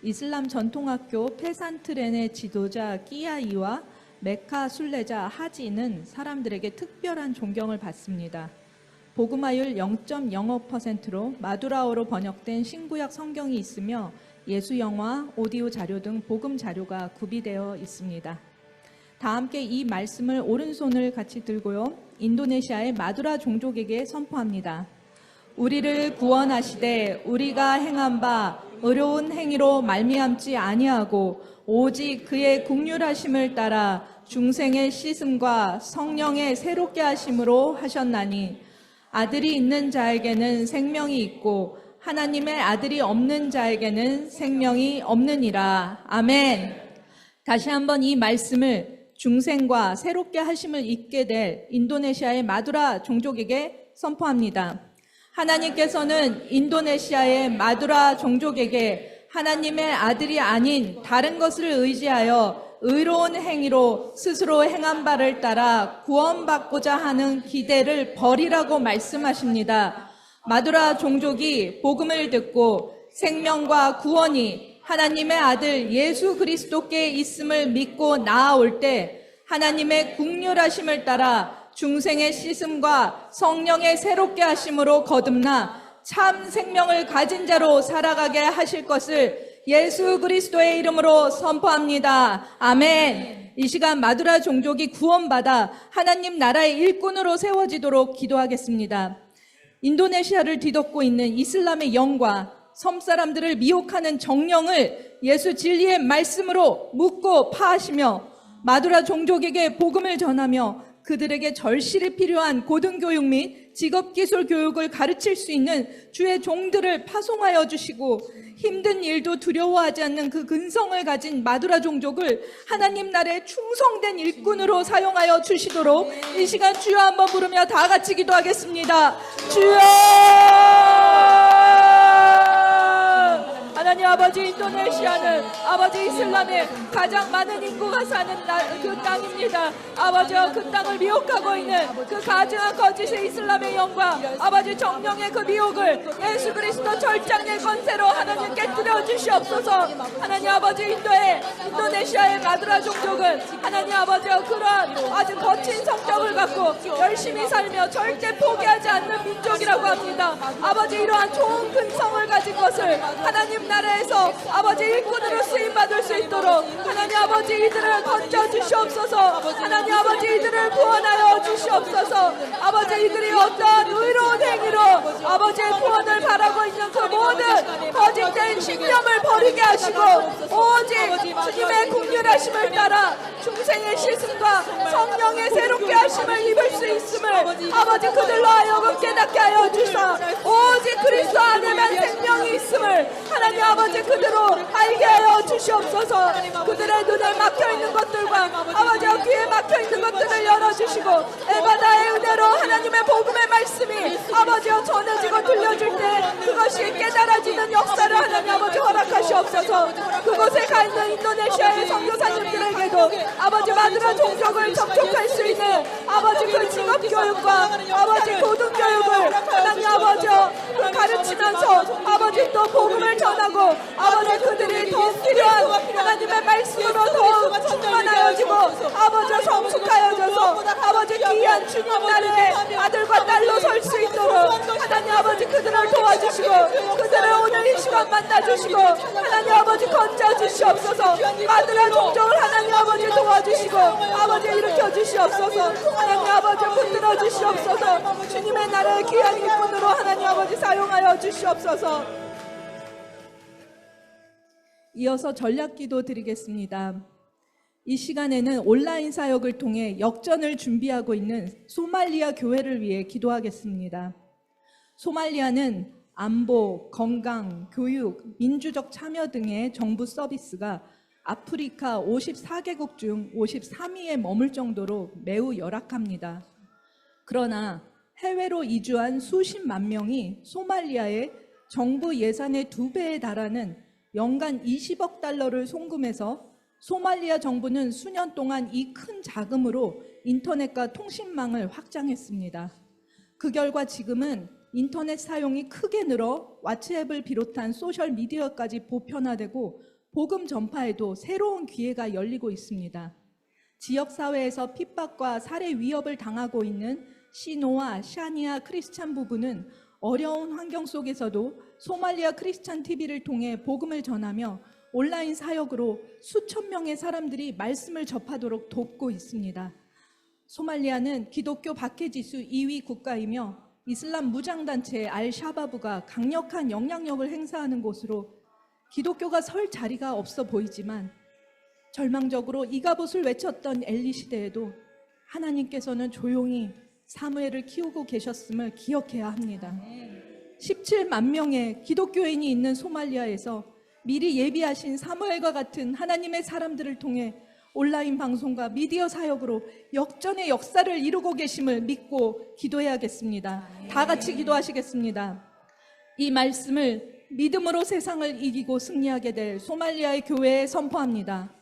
이슬람 전통학교 페산트렌의 지도자 끼야이와 메카 순례자 하지는 사람들에게 특별한 존경을 받습니다. 복음화율 0.05%로 마두라어로 번역된 신구약 성경이 있으며 예수영화, 오디오 자료 등 복음 자료가 구비되어 있습니다. 다 함께 이 말씀을 오른손을 같이 들고요. 인도네시아의 마두라 종족에게 선포합니다. 우리를 구원하시되 우리가 행한 바 의로운 행위로 말미암지 아니하고 오직 그의 긍휼하심을 따라 중생의 씻음과 성령의 새롭게 하심으로 하셨나니 아들이 있는 자에게는 생명이 있고 하나님의 아들이 없는 자에게는 생명이 없느니라. 아멘. 다시 한번 이 말씀을 중생과 새롭게 하심을 입게 될 인도네시아의 마두라 종족에게 선포합니다. 하나님께서는 인도네시아의 마두라 종족에게 하나님의 아들이 아닌 다른 것을 의지하여 의로운 행위로 스스로 행한 바를 따라 구원받고자 하는 기대를 버리라고 말씀하십니다. 마두라 종족이 복음을 듣고 생명과 구원이 하나님의 아들 예수 그리스도께 있음을 믿고 나아올 때 하나님의 긍휼하심을 따라 중생의 씻음과 성령의 새롭게 하심으로 거듭나 참 생명을 가진 자로 살아가게 하실 것을 예수 그리스도의 이름으로 선포합니다. 아멘. 이 시간 마두라 종족이 구원받아 하나님 나라의 일꾼으로 세워지도록 기도하겠습니다. 인도네시아를 뒤덮고 있는 이슬람의 영과 섬 사람들을 미혹하는 정령을 예수 진리의 말씀으로 묶고 파하시며 마두라 종족에게 복음을 전하며 그들에게 절실히 필요한 고등교육 및 직업기술 교육을 가르칠 수 있는 주의 종들을 파송하여 주시고 힘든 일도 두려워하지 않는 그 근성을 가진 마두라 종족을 하나님 나라의 충성된 일꾼으로 사용하여 주시도록 이 시간 주여 한번 부르며 다 같이 기도하겠습니다. 주여! 하나님 아버지, 인도네시아는 아버지 이슬람의 가장 많은 인구가 사는 그 땅입니다. 아버지여, 그 땅을 미혹하고 있는 그 가증한 거짓의 이슬람의 영과 아버지 정령의 그 미혹을 예수 그리스도 절장의 권세로 하나님 깨뜨려 주시옵소서. 하나님 아버지, 인도네시아의 마두라 종족은 하나님 아버지여 그러한 아주 거친 성격을 갖고 열심히 살며 절대 포기하지 않는 민족이라고 합니다. 아버지, 이러한 좋은 근성을 가진 것을 하나님 나라에서 아버지 일꾼으로 쓰임받을 수 있도록 하나님 아버지 이들을 건져 주시옵소서. 하나님 아버지 이들을 구원하여 주시옵소서. 아버지 이들이 어떤 의로운 행위로 아버지의 구원을 바라고 있는 그 모든 거짓된 신념을 버리게 하시고 오직 주님의 긍휼하심을 따라 중생의 씻음과 성령의 새롭게 하심을 입을 수 있음을 아버지 그들로 하여금 깨닫게 하여 주사 오직 그리스도 안에만 생명이 있음을 하나님 아버지 그대로 알게 하여 주시옵소서. 그들의 눈에 막혀있는 것들과 아버지와 귀에 막혀있는 것들을 열어주시고 에바다의 은혜로 하나님의 복음의 말씀이 아버지와 전해지고 들려줄 때 그것이 깨달아지는 역사를 하나님 아버지 허락하시옵소서. 그곳에 가 있는 인도네시아의 선교사님들에게도 아버지 마누라 종족을 접촉할 수 있는 아버지 그 직업교육과 아버지 고등교육을 하나님 아버지와 가르치면서 아버지 또 복음을 전하고 아버지 그들이 더 필요한 하나님의 말씀으로 더욱 충만하여지고 아버지 성숙하여져서 아버지 귀한 주님 나라의 아들과 딸로 설 수 있도록 하나님 아버지 그들을 도와주시고 그들을 오늘 이 시간 만나주시고 하나님 아버지 건져주시옵소서. 마누라 종족을 하나님 아버지 도와주시고 아버지 일으켜 주시옵소서. 하나님 아버지 붙들어 주시옵소서. 주님의 나라의 귀한 일꾼으로 하나님 아버지 사용하여 주시옵소서. 이어서 전략기도 드리겠습니다. 이 시간에는 온라인 사역을 통해 역전을 준비하고 있는 소말리아 교회를 위해 기도하겠습니다. 소말리아는 안보, 건강, 교육, 민주적 참여 등의 정부 서비스가 아프리카 54개국 중 53위에 머물 정도로 매우 열악합니다. 그러나 해외로 이주한 수십만 명이 소말리아에 정부 예산의 2배에 달하는 연간 20억 달러를 송금해서 소말리아 정부는 수년 동안 이 큰 자금으로 인터넷과 통신망을 확장했습니다. 그 결과 지금은 인터넷 사용이 크게 늘어 왓츠앱을 비롯한 소셜미디어까지 보편화되고 복음 전파에도 새로운 기회가 열리고 있습니다. 지역사회에서 핍박과 살해 위협을 당하고 있는 시노와 샤니아 크리스찬 부부는 어려운 환경 속에서도 소말리아 크리스찬 TV를 통해 복음을 전하며 온라인 사역으로 수천 명의 사람들이 말씀을 접하도록 돕고 있습니다. 소말리아는 기독교 박해지수 2위 국가이며 이슬람 무장단체 알샤바브가 강력한 영향력을 행사하는 곳으로 기독교가 설 자리가 없어 보이지만 절망적으로 이가봇을 외쳤던 엘리 시대에도 하나님께서는 조용히 사무엘을 키우고 계셨음을 기억해야 합니다. 17만 명의 기독교인이 있는 소말리아에서 미리 예비하신 사무엘과 같은 하나님의 사람들을 통해 온라인 방송과 미디어 사역으로 역전의 역사를 이루고 계심을 믿고 기도해야겠습니다. 다 같이 기도하시겠습니다. 이 말씀을 믿음으로 세상을 이기고 승리하게 될 소말리아의 교회에 선포합니다.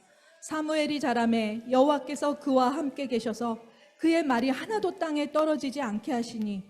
사무엘이 자라매 여호와께서 그와 함께 계셔서 그의 말이 하나도 땅에 떨어지지 않게 하시니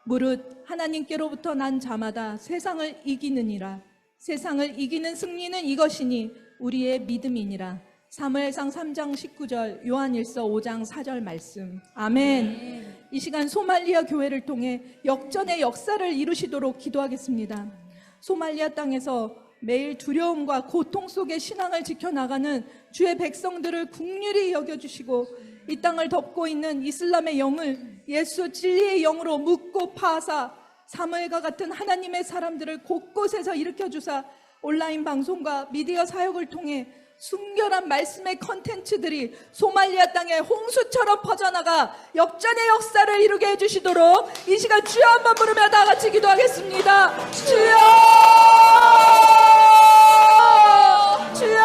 무릇 하나님께로부터 난 자마다 세상을 이기느니라. 세상을 이기는 승리는 이것이니 우리의 믿음이니라. 사무엘상 3장 19절, 요한일서 5장 4절 말씀. 아멘. 이 시간 소말리아 교회를 통해 역전의 역사를 이루시도록 기도하겠습니다. 소말리아 땅에서 매일 두려움과 고통 속에 신앙을 지켜나가는 주의 백성들을 긍휼히 여겨주시고 이 땅을 덮고 있는 이슬람의 영을 예수 진리의 영으로 묶고 파하사 사무엘과 같은 하나님의 사람들을 곳곳에서 일으켜주사 온라인 방송과 미디어 사역을 통해 순결한 말씀의 컨텐츠들이 소말리아 땅에 홍수처럼 퍼져나가 역전의 역사를 이루게 해주시도록 이 시간 주여 한번 부르며 다 같이 기도하겠습니다. 주여! 주여!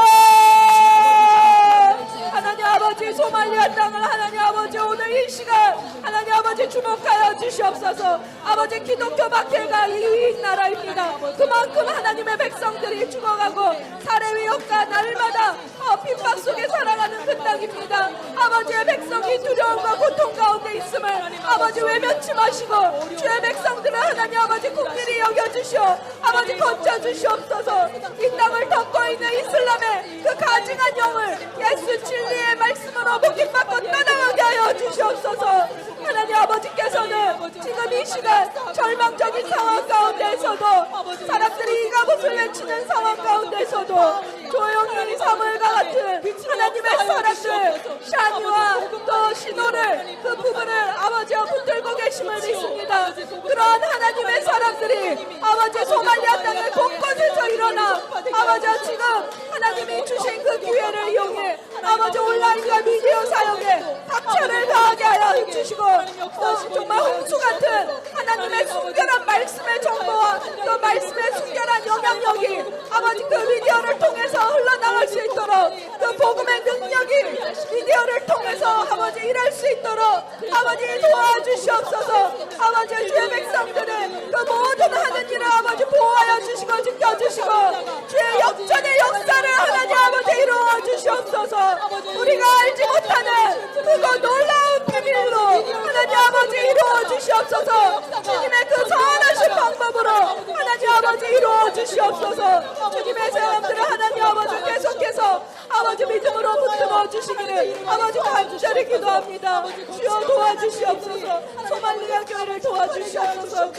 하나님 아버지, 소말리아 땅을 하나님 아버지 오늘 이 시간 하나님 아버지 주목하여 주시옵소서. 아버지, 기독교 박해가 이 나라입니다. 그만큼 하나님의 백성들이 죽어가고 살해 위협과 날마다 핍박 속에 살아가는 그 땅입니다. 아버지의 백성이 두려움과 고통 가운데 있음을 아버지 외면치 마시고 주의 백성들을 하나님 아버지 국민이 여겨주시오. 아버지 거쳐주시옵소서. 이 땅을 덮고 있는 이슬람의 그 가증한 영을 예수 진리의 말씀으로 복임받고 떠나가게 하여 주시옵소서. 하나님 아버지께서는 지금 이 시간 절망적인 상황 가운데서도 사람들이 이가봇을 외치는 상황 가운데서도 조용히 사무엘과 같은 하나님의 사람들 샤니와 또 신호를 그 부분을 아버지와 붙들고 계심을 믿습니다. 그러한 하나님의 사람들이 아버지 소말리아 땅의 곳곳에서 일어나 아버지와 지금 하나님이 주신 그 기회를 이용해 아버지 온라인과 미디어 사역에 박차를 가하게 하여 주시고 정말 홍수 같은 하나님의 순결한 말씀의 정보와 또 말씀의 순결한 영향력이 아버지 그 미디어를 통해서 흘러나갈 수 있도록 그 복음의 능력이 미디어를 통해서 아버지 일할 수 있도록 아버지 도와주시옵소서. 아버지 주의 백성들은 그 모든 하는 일을 아버지 보호하여 주시고 지켜주시고 주의 역전의 역사를 하나님 아버지 이루어 주시옵소서. 우리가 알지 못하는 그거 놀라운 비밀로 하나님 아버지 이루어 주시옵소서. 주님의 그 선하신 방법으로 하나님 아버지 이루어 주시옵소서. 주님의 사람들을 하나님 아버지 계속해서 아버지 믿음으로 붙들어 주시기를 아버지 간절히 기도합니다. 주여 도와주시옵소서. 소말리아 교회를 도와주시옵소서.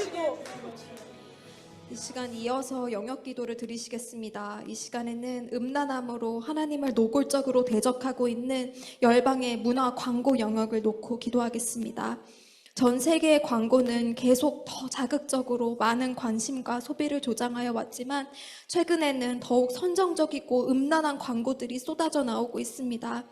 이 시간 이어서 영역 기도를 드리시겠습니다. 이 시간에는 음란함으로 하나님을 노골적으로 대적하고 있는 열방의 문화 광고 영역을 놓고 기도하겠습니다. 전 세계의 광고는 계속 더 자극적으로 많은 관심과 소비를 조장하여 왔지만 최근에는 더욱 선정적이고 음란한 광고들이 쏟아져 나오고 있습니다.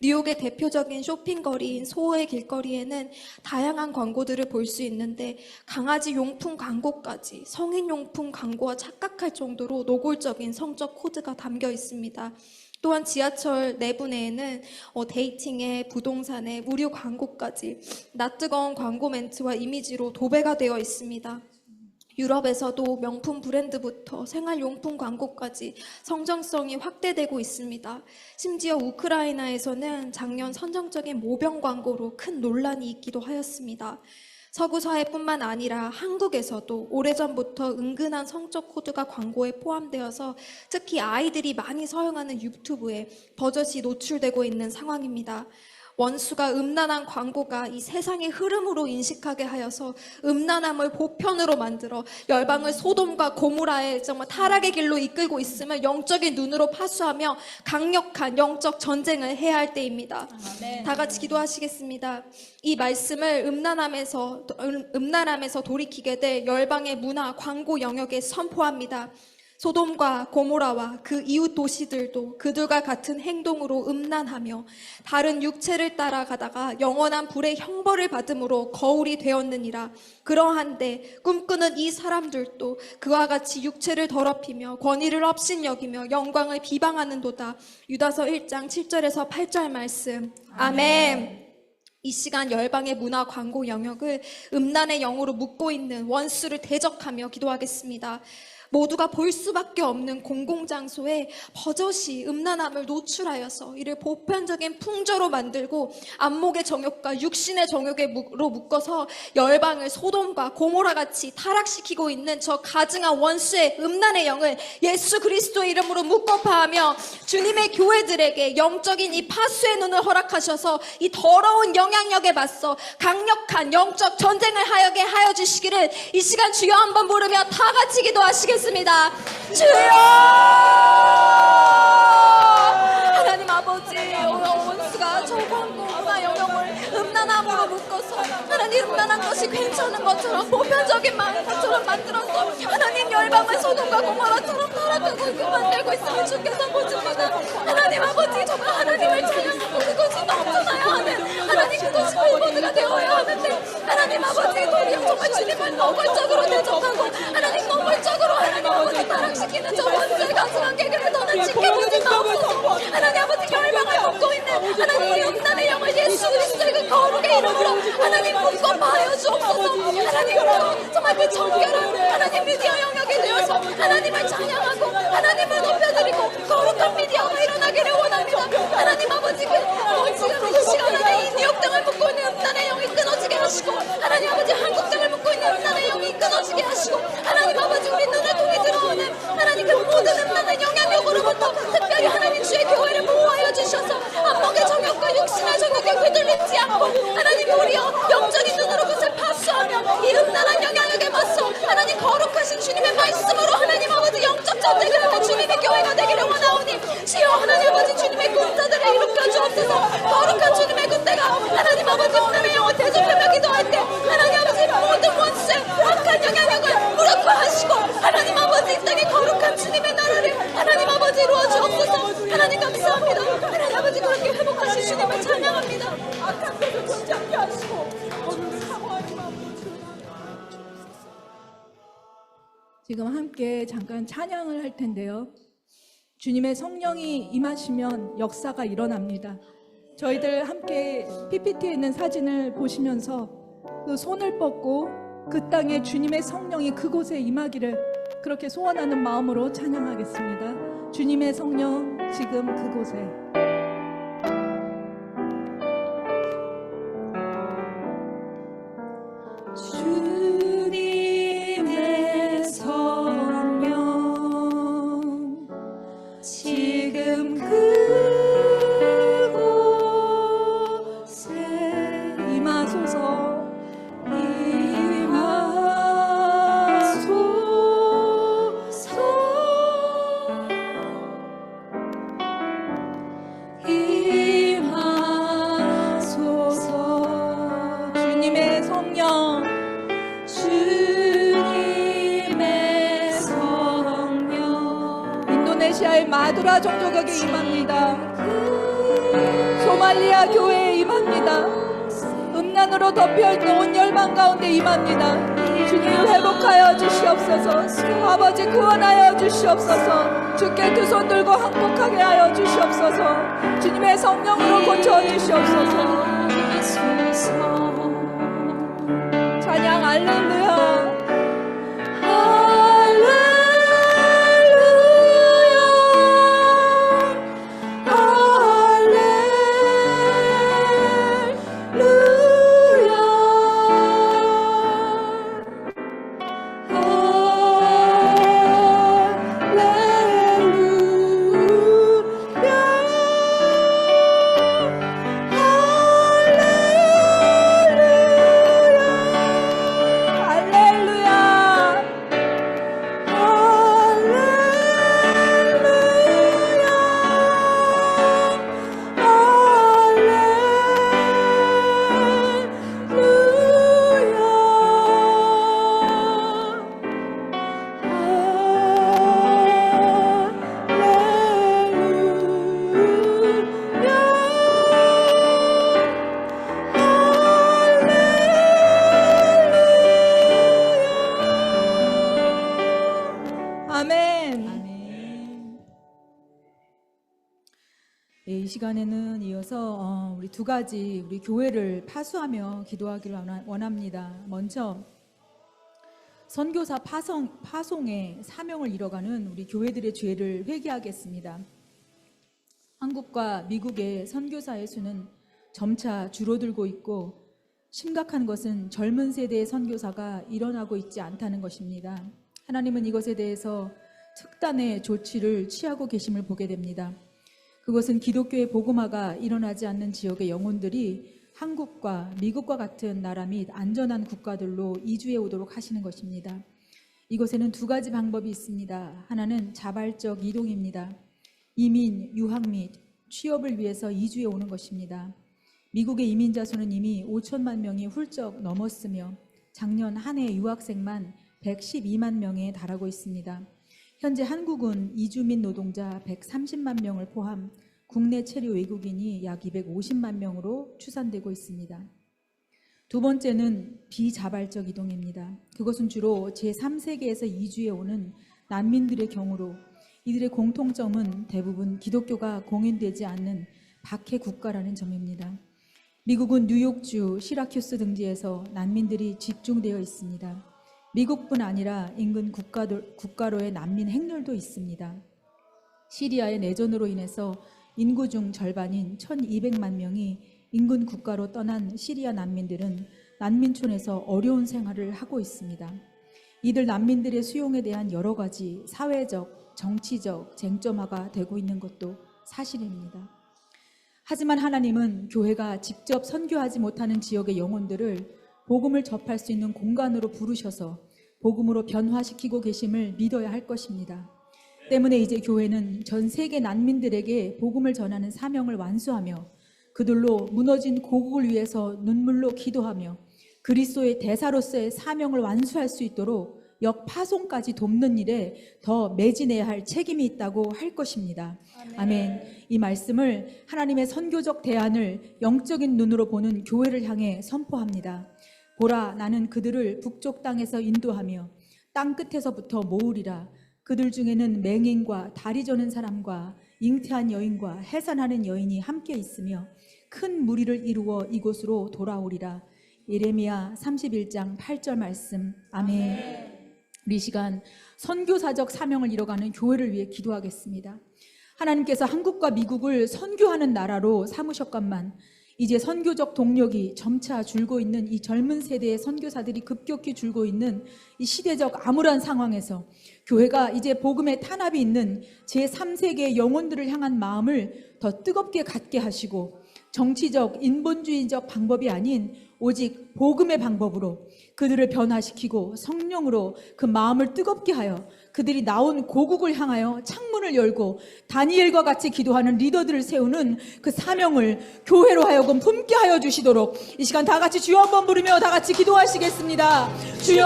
뉴욕의 대표적인 쇼핑거리인 소호의 길거리에는 다양한 광고들을 볼 수 있는데 강아지 용품 광고까지 성인 용품 광고와 착각할 정도로 노골적인 성적 코드가 담겨 있습니다. 또한 지하철 내부 내에는 데이팅에 부동산에 무료 광고까지 낯뜨거운 광고 멘트와 이미지로 도배가 되어 있습니다. 유럽에서도 명품 브랜드부터 생활용품 광고까지 성정성이 확대되고 있습니다. 심지어 우크라이나에서는 작년 선정적인 모병 광고로 큰 논란이 있기도 하였습니다. 서구 사회뿐만 아니라 한국에서도 오래전부터 은근한 성적 코드가 광고에 포함되어서 특히 아이들이 많이 사용하는 유튜브에 버젓이 노출되고 있는 상황입니다. 원수가 음란한 광고가 이 세상의 흐름으로 인식하게 하여서 음란함을 보편으로 만들어 열방을 소돔과 고모라의 정말 타락의 길로 이끌고 있음을 영적인 눈으로 파수하며 강력한 영적 전쟁을 해야 할 때입니다. 다 같이 기도하시겠습니다. 이 말씀을 음란함에서 돌이키게 될 열방의 문화 광고 영역에 선포합니다. 소돔과 고모라와 그 이웃 도시들도 그들과 같은 행동으로 음란하며 다른 육체를 따라가다가 영원한 불의 형벌을 받음으로 거울이 되었느니라. 그러한데 꿈꾸는 이 사람들도 그와 같이 육체를 더럽히며 권위를 업신여기며 영광을 비방하는도다. 유다서 1장 7절에서 8절 말씀. 아멘. 이 시간 열방의 문화 광고 영역을 음란의 영으로 묶고 있는 원수를 대적하며 기도하겠습니다. 모두가 볼 수밖에 없는 공공장소에 버젓이 음란함을 노출하여서 이를 보편적인 풍조로 만들고 안목의 정욕과 육신의 정욕으로 묶어서 열방을 소돔과 고모라 같이 타락시키고 있는 저 가증한 원수의 음란의 영을 예수 그리스도의 이름으로 묶고 파하며 주님의 교회들에게 영적인 이 파수의 눈을 허락하셔서 이 더러운 영향력에 맞서 강력한 영적 전쟁을 하게 하여 주시기를 이 시간 주여 한번 부르며 다 같이 기도하시겠습니다. 기도하겠습니다. 주여! 하나님 아버지, 원수가 저 광고나 영역을 음란함으로 묶어서 하나님 음란한 것이 괜찮은 것처럼 보편적인 것처럼 만들어서 하나님 열방을 소돔과 고모라처럼 타락하고 만들고 있음을 주께서 보십니다. 하나님 아버지, 정말 하나님을 찬양하고 그것이 넘쳐나야 하는 하나님, 그것이 빌보드가 되어야 하는데 하나님 아버지, 도리어 정말 주님을 노골적으로 대적하고 하나님 노골적으로 하나님 아버지 타락시키는 저 원수의 가증한 계획을 더는 지켜보지 마옵소서. 하나님 아버지, 열방을 묶고 있는 하나님 이 음란의 영을 예수 그리스도의 그 거룩의 이름으로 하나님 묶고 봐여 주옵소서. 하나님, 정말 그 정결한 하나님 미디어 영역에 되어서 하나님을 찬양하고 하나님을 높여드리고 거룩한 미디어가 일어나기를 원합니다. 하나님 아버지, 지금 이 시간 안에 이 뉴욕 땅을 묶고 있는 음란의 영이 끊어지게 하시고 하나님 아버지, 한국 땅을 묶고 있는 음란의 영이 끊어지게 하시고 하나님 아버지, 우리 눈을 통해 들어오는 하나님 그 모든 음란의 영향력으로부터 특별히 하나님 주의 교회를 보호하여 주셔서 안목의 정욕과 육신의 정욕에 휘둘리지 않고 하나님 도리어 영적인 눈으로 그것을 파수하며 이 음란한 영향력에 맞서 하나님 거룩하신 주님의 말씀으로 하나님 아버지 영적 전쟁을 하는 주님의 교회가 되기를 원하오니 주여 하나님 아버지, 주님의 군사들을 일으켜 주옵소서. 거룩한 주님의 군대가 하나님 아버지 음란의 영을 대접하며 기도할 때 하나님 아버지 모든 원수의 악한 영향력을 무력화하시고 하나님 아버지 이 땅에 거룩한 주님의 나라를 하나님 아버지 이루어 주옵소서. 하나님 감사합니다. 하나님 아버지, 그렇게 회복하신 주님을 찬양합니다. 악한 것을 존재하게 하시고 오늘 사모하는 마음으로 지금 함께 잠깐 찬양을 할 텐데요. 주님의 성령이 임하시면 역사가 일어납니다. 저희들 함께 PPT에 있는 사진을 보시면서 그 손을 뻗고 그 땅에 주님의 성령이 그곳에 임하기를 그렇게 소원하는 마음으로 찬양하겠습니다. 주님의 성령 지금 그곳에. 주님의 성령 지금 그곳에 임하소서. 주님의 성령, 주님의 성령 인도네시아의 마두라 종족에게 임합니다. 소말리아 교회에 임합니다. 음란으로 덮여있는 온 열방 가운데 임합니다. 주님 회복하여 주시옵소서. 아버지 구원하여 주시옵소서. 주께 두 손 들고 항복하게 하여 주시옵소서. 주님의 성령으로 고쳐 주시옵소서. 찬양 할렐루야. 이 시간에는 이어서 우리 두 가지 우리 교회를 파수하며 기도하기를 원합니다. 먼저 선교사 파송의 사명을 이뤄가는 우리 교회들의 죄를 회개하겠습니다. 한국과 미국의 선교사의 수는 점차 줄어들고 있고 심각한 것은 젊은 세대의 선교사가 일어나고 있지 않다는 것입니다. 하나님은 이것에 대해서 특단의 조치를 취하고 계심을 보게 됩니다. 그것은 기독교의 복음화가 일어나지 않는 지역의 영혼들이 한국과 미국과 같은 나라 및 안전한 국가들로 이주해 오도록 하시는 것입니다. 이곳에는 두 가지 방법이 있습니다. 하나는 자발적 이동입니다. 이민, 유학 및 취업을 위해서 이주해 오는 것입니다. 미국의 이민자 수는 이미 5천만 명이 훌쩍 넘었으며 작년 한 해 유학생만 112만 명에 달하고 있습니다. 현재 한국은 이주민 노동자 130만 명을 포함 국내 체류 외국인이 약 250만 명으로 추산되고 있습니다. 두 번째는 비자발적 이동입니다. 그것은 주로 제3세계에서 이주해 오는 난민들의 경우로 이들의 공통점은 대부분 기독교가 공인되지 않는 박해 국가라는 점입니다. 미국은 뉴욕주 시라큐스 등지에서 난민들이 집중되어 있습니다. 미국뿐 아니라 인근 국가로의 난민 행렬도 있습니다. 시리아의 내전으로 인해서 인구 중 절반인 1200만 명이 인근 국가로 떠난 시리아 난민들은 난민촌에서 어려운 생활을 하고 있습니다. 이들 난민들의 수용에 대한 여러 가지 사회적, 정치적 쟁점화가 되고 있는 것도 사실입니다. 하지만 하나님은 교회가 직접 선교하지 못하는 지역의 영혼들을 복음을 접할 수 있는 공간으로 부르셔서 복음으로 변화시키고 계심을 믿어야 할 것입니다. 때문에 이제 교회는 전 세계 난민들에게 복음을 전하는 사명을 완수하며 그들로 무너진 고국을 위해서 눈물로 기도하며 그리스도의 대사로서의 사명을 완수할 수 있도록 역파송까지 돕는 일에 더 매진해야 할 책임이 있다고 할 것입니다. 아멘. 이 말씀을 하나님의 선교적 대안을 영적인 눈으로 보는 교회를 향해 선포합니다. 보라, 나는 그들을 북쪽 땅에서 인도하며 땅 끝에서부터 모으리라. 그들 중에는 맹인과 다리 저는 사람과 잉태한 여인과 해산하는 여인이 함께 있으며 큰 무리를 이루어 이곳으로 돌아오리라. 예레미야 31장 8절 말씀. 아멘. 우리 시간 선교사적 사명을 이뤄가는 교회를 위해 기도하겠습니다. 하나님께서 한국과 미국을 선교하는 나라로 삼으셨건만 이제 선교적 동력이 점차 줄고 있는 이 젊은 세대의 선교사들이 급격히 줄고 있는 이 시대적 암울한 상황에서 교회가 이제 복음의 탄압이 있는 제3세계의 영혼들을 향한 마음을 더 뜨겁게 갖게 하시고 정치적, 인본주의적 방법이 아닌 오직 복음의 방법으로 그들을 변화시키고 성령으로 그 마음을 뜨겁게 하여 그들이 나온 고국을 향하여 창문을 열고 다니엘과 같이 기도하는 리더들을 세우는 그 사명을 교회로 하여금 품게 하여 주시도록 이 시간 다 같이 주여 한번 부르며 다 같이 기도하시겠습니다. 주여!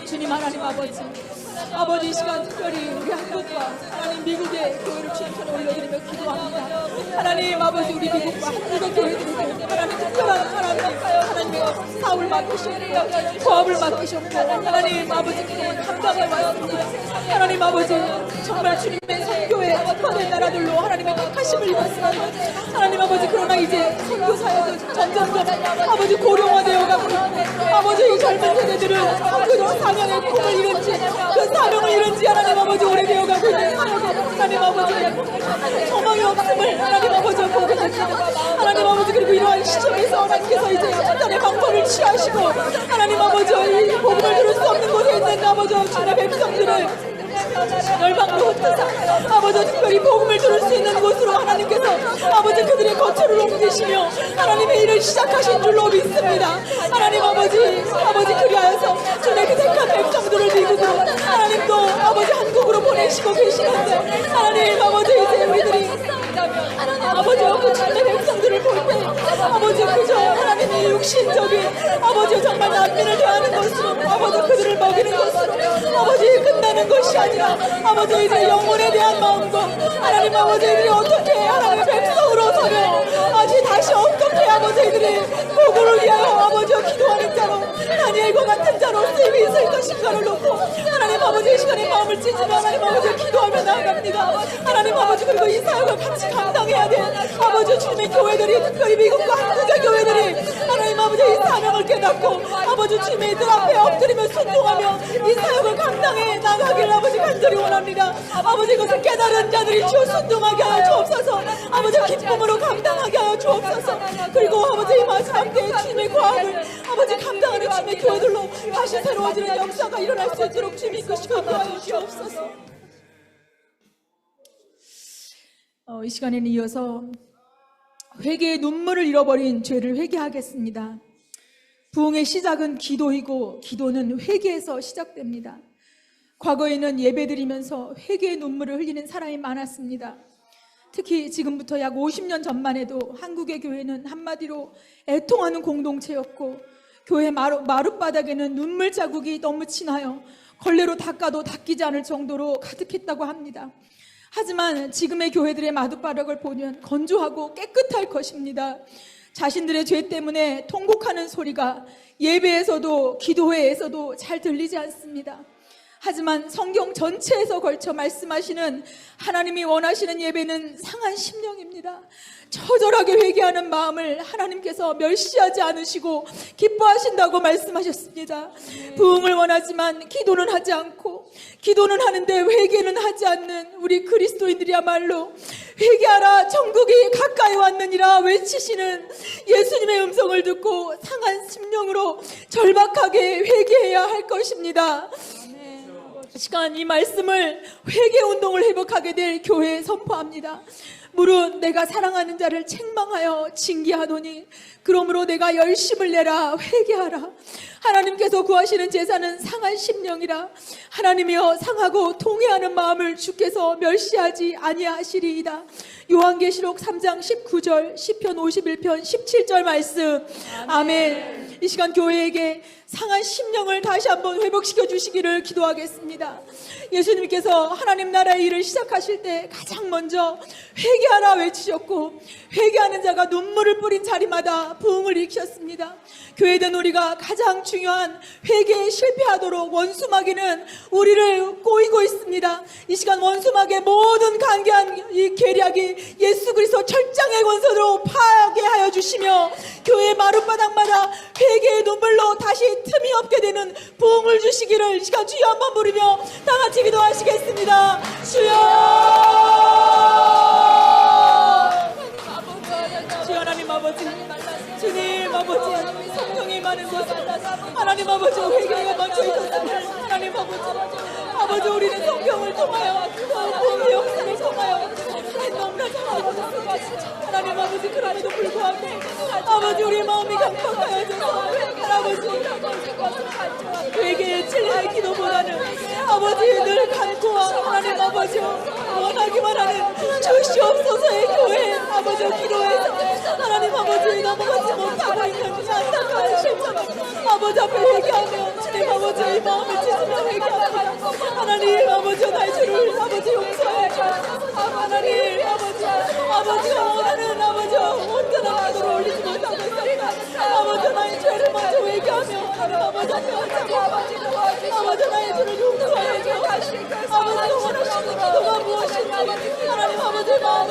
주님 하나님 아버지 이 시간 특별히 우리 한국과 하나님 미국의 교회를 주님 손에 올려드리며 기도합니다. 하나님 아버지 우리 미국과 한국의 교회들에게 하나님 특별한 하나님의 사업을 맡기셨고 부업을 맡기셨고 하나님 아버지 그동안 감당해 왔습니다. 하나님 아버지 정말 주님의 선교에 특화된 나라들로 하나님의 택하심을 입었습니다. 하나님 아버지 그러나 이제 선교 사역은 점점점 아버지 고령화되어 가고 있고 아버지 이 젊은 세대들은 선교적 사명의 꿈을 이룬지 그 사명을 이룬지 하나님 아버지 오래되어 가고 있는 사역에 하나님 아버지 소망이 없음을 하나님 아버지 보게 됩니다. 하나님 아버지 그리고 이러한 시점에서 하나님께서 이제 판단의 방법을 취하시고 하나님 아버지 이 복음을 들을 수 없는 곳에 있는 아버지 주님의 백성들을 열방으로 흩어서 아버지 특별히 복음을 들을 수 있는 곳으로 하나님께서 아버지 그들의 거처를 옮기시며 하나님의 일을 시작하신 줄로 믿습니다. 하나님 아버지 그리하여서 주의 그 택한 백성들을 미국으로 하나님도 아버지 한국으로 보내시고 계시는데 하나님 아버지 이제 우리들이 아버지 그 주의 백성들을 볼 때 아버지 그저 하나님의 육신적인 아버지 정말 난민을 대하는 것으로 아버지 그들을 먹이는 것으로 아버지 끝나는 것이 아니라 아버지 이제 영혼에 대한 마음과 하나님 아버지 이들이 어떻게 하나님의 백성으로 서며 다시 어떻게 아버지 이들이 복음을 위하여 아버지 기도하는 자로 다니엘과 같은 자로 쓰임이 있을 것인가를 놓고 하나님 아버지 이 시간에 마음을 찢으며 하나님 아버지 기도하며 나아갑니다. 하나님 아버지 그리고 이 사역을 같이 감당해야 돼. 아버지 주님의 교회들이 특별히 미국과 한국의 교회들이 하나님 아버지 이 사명을 깨닫고 아버지 주님의 들 앞에 엎드리며 순종하며 이 사역을 감당해 나가기를 아버지 간절히 원합니다. 아버지 이것을 깨달은 자들이 주여 순종하게 하여 주옵소서. 아버지 기쁨으로 감당하게 하여 주옵소서. 그리고 아버지 이 마지막 때에 주님의 과업을 아버지 감당하는 주님의 교회들로 다시 새로워지는 역사가 일어날 수 있도록 주님 이끄시고 인도하여 주옵소서. 이 시간에는 이어서 회개의 눈물을 잃어버린 죄를 회개하겠습니다. 부흥의 시작은 기도이고 기도는 회개에서 시작됩니다. 과거에는 예배드리면서 회개의 눈물을 흘리는 사람이 많았습니다. 특히 지금부터 약 50년 전만 해도 한국의 교회는 한마디로 애통하는 공동체였고 교회 마룻바닥에는 눈물 자국이 너무 진하여 걸레로 닦아도 닦이지 않을 정도로 가득했다고 합니다. 하지만 지금의 교회들의 마룻바닥을 보면 건조하고 깨끗할 것입니다. 자신들의 죄 때문에 통곡하는 소리가 예배에서도 기도회에서도 잘 들리지 않습니다. 하지만 성경 전체에서 걸쳐 말씀하시는 하나님이 원하시는 예배는 상한 심령입니다. 처절하게 회개하는 마음을 하나님께서 멸시하지 않으시고 기뻐하신다고 말씀하셨습니다. 부흥을 원하지만 기도는 하지 않고 기도는 하는데 회개는 하지 않는 우리 그리스도인들이야말로 회개하라 천국이 가까이 왔느니라 외치시는 예수님의 음성을 듣고 상한 심령으로 절박하게 회개해야 할 것입니다. 시간 이 말씀을 회개 운동을 회복하게 될 교회에 선포합니다. 무릇 내가 사랑하는 자를 책망하여 징계하노니 그러므로 내가 열심을 내라 회개하라. 하나님께서 구하시는 제사는 상한 심령이라. 하나님이여 상하고 통회하는 마음을 주께서 멸시하지 아니하시리이다. 요한계시록 3장 19절, 시편 51편 17절 말씀. 아멘. 이 시간 교회에게 상한 심령을 다시 한번 회복시켜 주시기를 기도하겠습니다. 예수님께서 하나님 나라의 일을 시작하실 때 가장 먼저 회개하라 외치셨고 회개하는 자가 눈물을 뿌린 자리마다 부흥을 일으켰습니다. 교회된 우리가 가장 중요한 회개에 실패하도록 원수마귀는 우리를 꼬이고 있습니다. 이 시간 원수마귀의 모든 간계한 이 계략이 예수 그리스도 철장의 권세로 파괴하여 주시며 교회 마룻바닥마다 회개의 눈물로 다시 틈이 없게 되는 부흥을 주시기를 이 시간 주여 한번 부르며 다 같이 기도하시겠습니다. 주여 하나님 아버지, 주님 아버지, 성령이 많은 곳에 하나님 아버지 회개가 멈춰 있었습니다. 하나님 아버지 우리는 성경을 통하여 부흥의 역사를 통하여 하나님 너무나 잘 알고 있습니다. 하나님 아버지 그럼에도 불구하고 아버지 우리의 마음이 강팍하여져서 아버지 회개의 진리의 기도보다는 아버지 늘 간구와 하나님 아버지 원하기만 하는 주시옵소서의 교회 아버지 기도에서 하나님 아버지 넘어가지 못하고 있는 안타까운 실정 아버지 앞에 회개하며 주님 아버지의 마음을 찢으며 회개하며 하나님 아버지 나의 죄를 아버지 용서해 하나님 아버지가 원하는 아버지 온전한 기도를 올리지 못하고 있습니다. 아버지 나의 죄를 먼저 회개하며 아버지 나의 죄를 용서해 줘 아버지가 원하시는 기도가 무엇인지 하나님 아버지의 마음을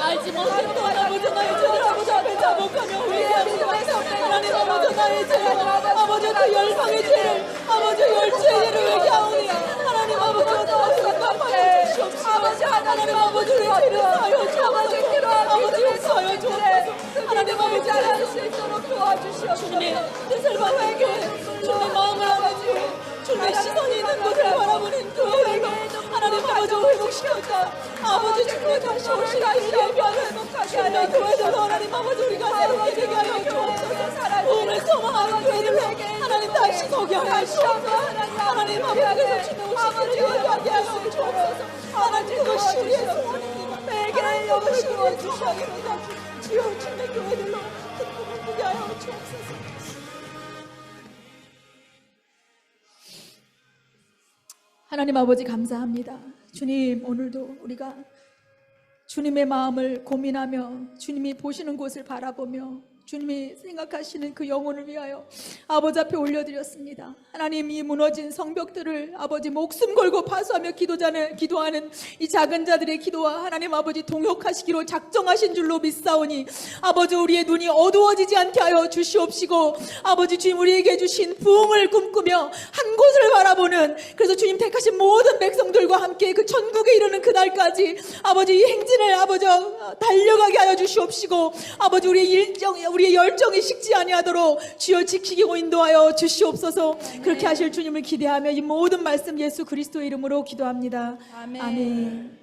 알지 못했던 아버지 나의 죄를 아버지 앞에 자복하며 회개합니다. 하나님 아버지 나의 죄 아버지 그 열방의 죄를 아버지 열주의 죄를 회개하오니 하나님 아버지가 도와주시고 갚아주시옵소서. 하나님 아버지의 죄를 사하여 주옵소서. 아버지 용서하여 주옵소서. 하나님 아버지 알아볼 수 있도록 도와주시옵소서. 주님 뜻을 회개 주님 마음을 아버지 주님의 시선이 있는 곳을 바라보는 그 회개 하나님 아버지 회복시켰다. 아버지 주님 다시 오시라 이의 변을 회복하게 하여 교회도 하나님 아버지 우리가 새롭게 되게 하여 주옵소서. 부흥을 소망하는 교회를 하나님 다시 서게 하여 주옵소서. 하나님 아버지께서 주님 오시기를 예배하게 하여 주옵소서. 하나님 그것이 우리의 소원입니다. 회개를 여기시고 주시옵소서. 주여 주님의 교회들로 큰 꿈을 꾸게 하여 주옵소서. 하나님 아버지 감사합니다. 주님 오늘도 우리가 주님의 마음을 고민하며 주님이 보시는 곳을 바라보며 주님이 생각하시는 그 영혼을 위하여 아버지 앞에 올려드렸습니다. 하나님 이 무너진 성벽들을 아버지 목숨 걸고 파수하며 기도하는 이 작은 자들의 기도와 하나님 아버지 동역하시기로 작정하신 줄로 믿사오니 아버지 우리의 눈이 어두워지지 않게 하여 주시옵시고 아버지 주님 우리에게 주신 부흥을 꿈꾸며 한 곳을 바라보는 그래서 주님 택하신 모든 백성들과 함께 그 천국에 이르는 그날까지 아버지 이 행진을 아버지 달려가게 하여 주시옵시고 아버지 우리의 열정이 식지 아니하도록 주여 지키고 인도하여 주시옵소서. 그렇게 하실 주님을 기대하며 이 모든 말씀 예수 그리스도의 이름으로 기도합니다. 아멘.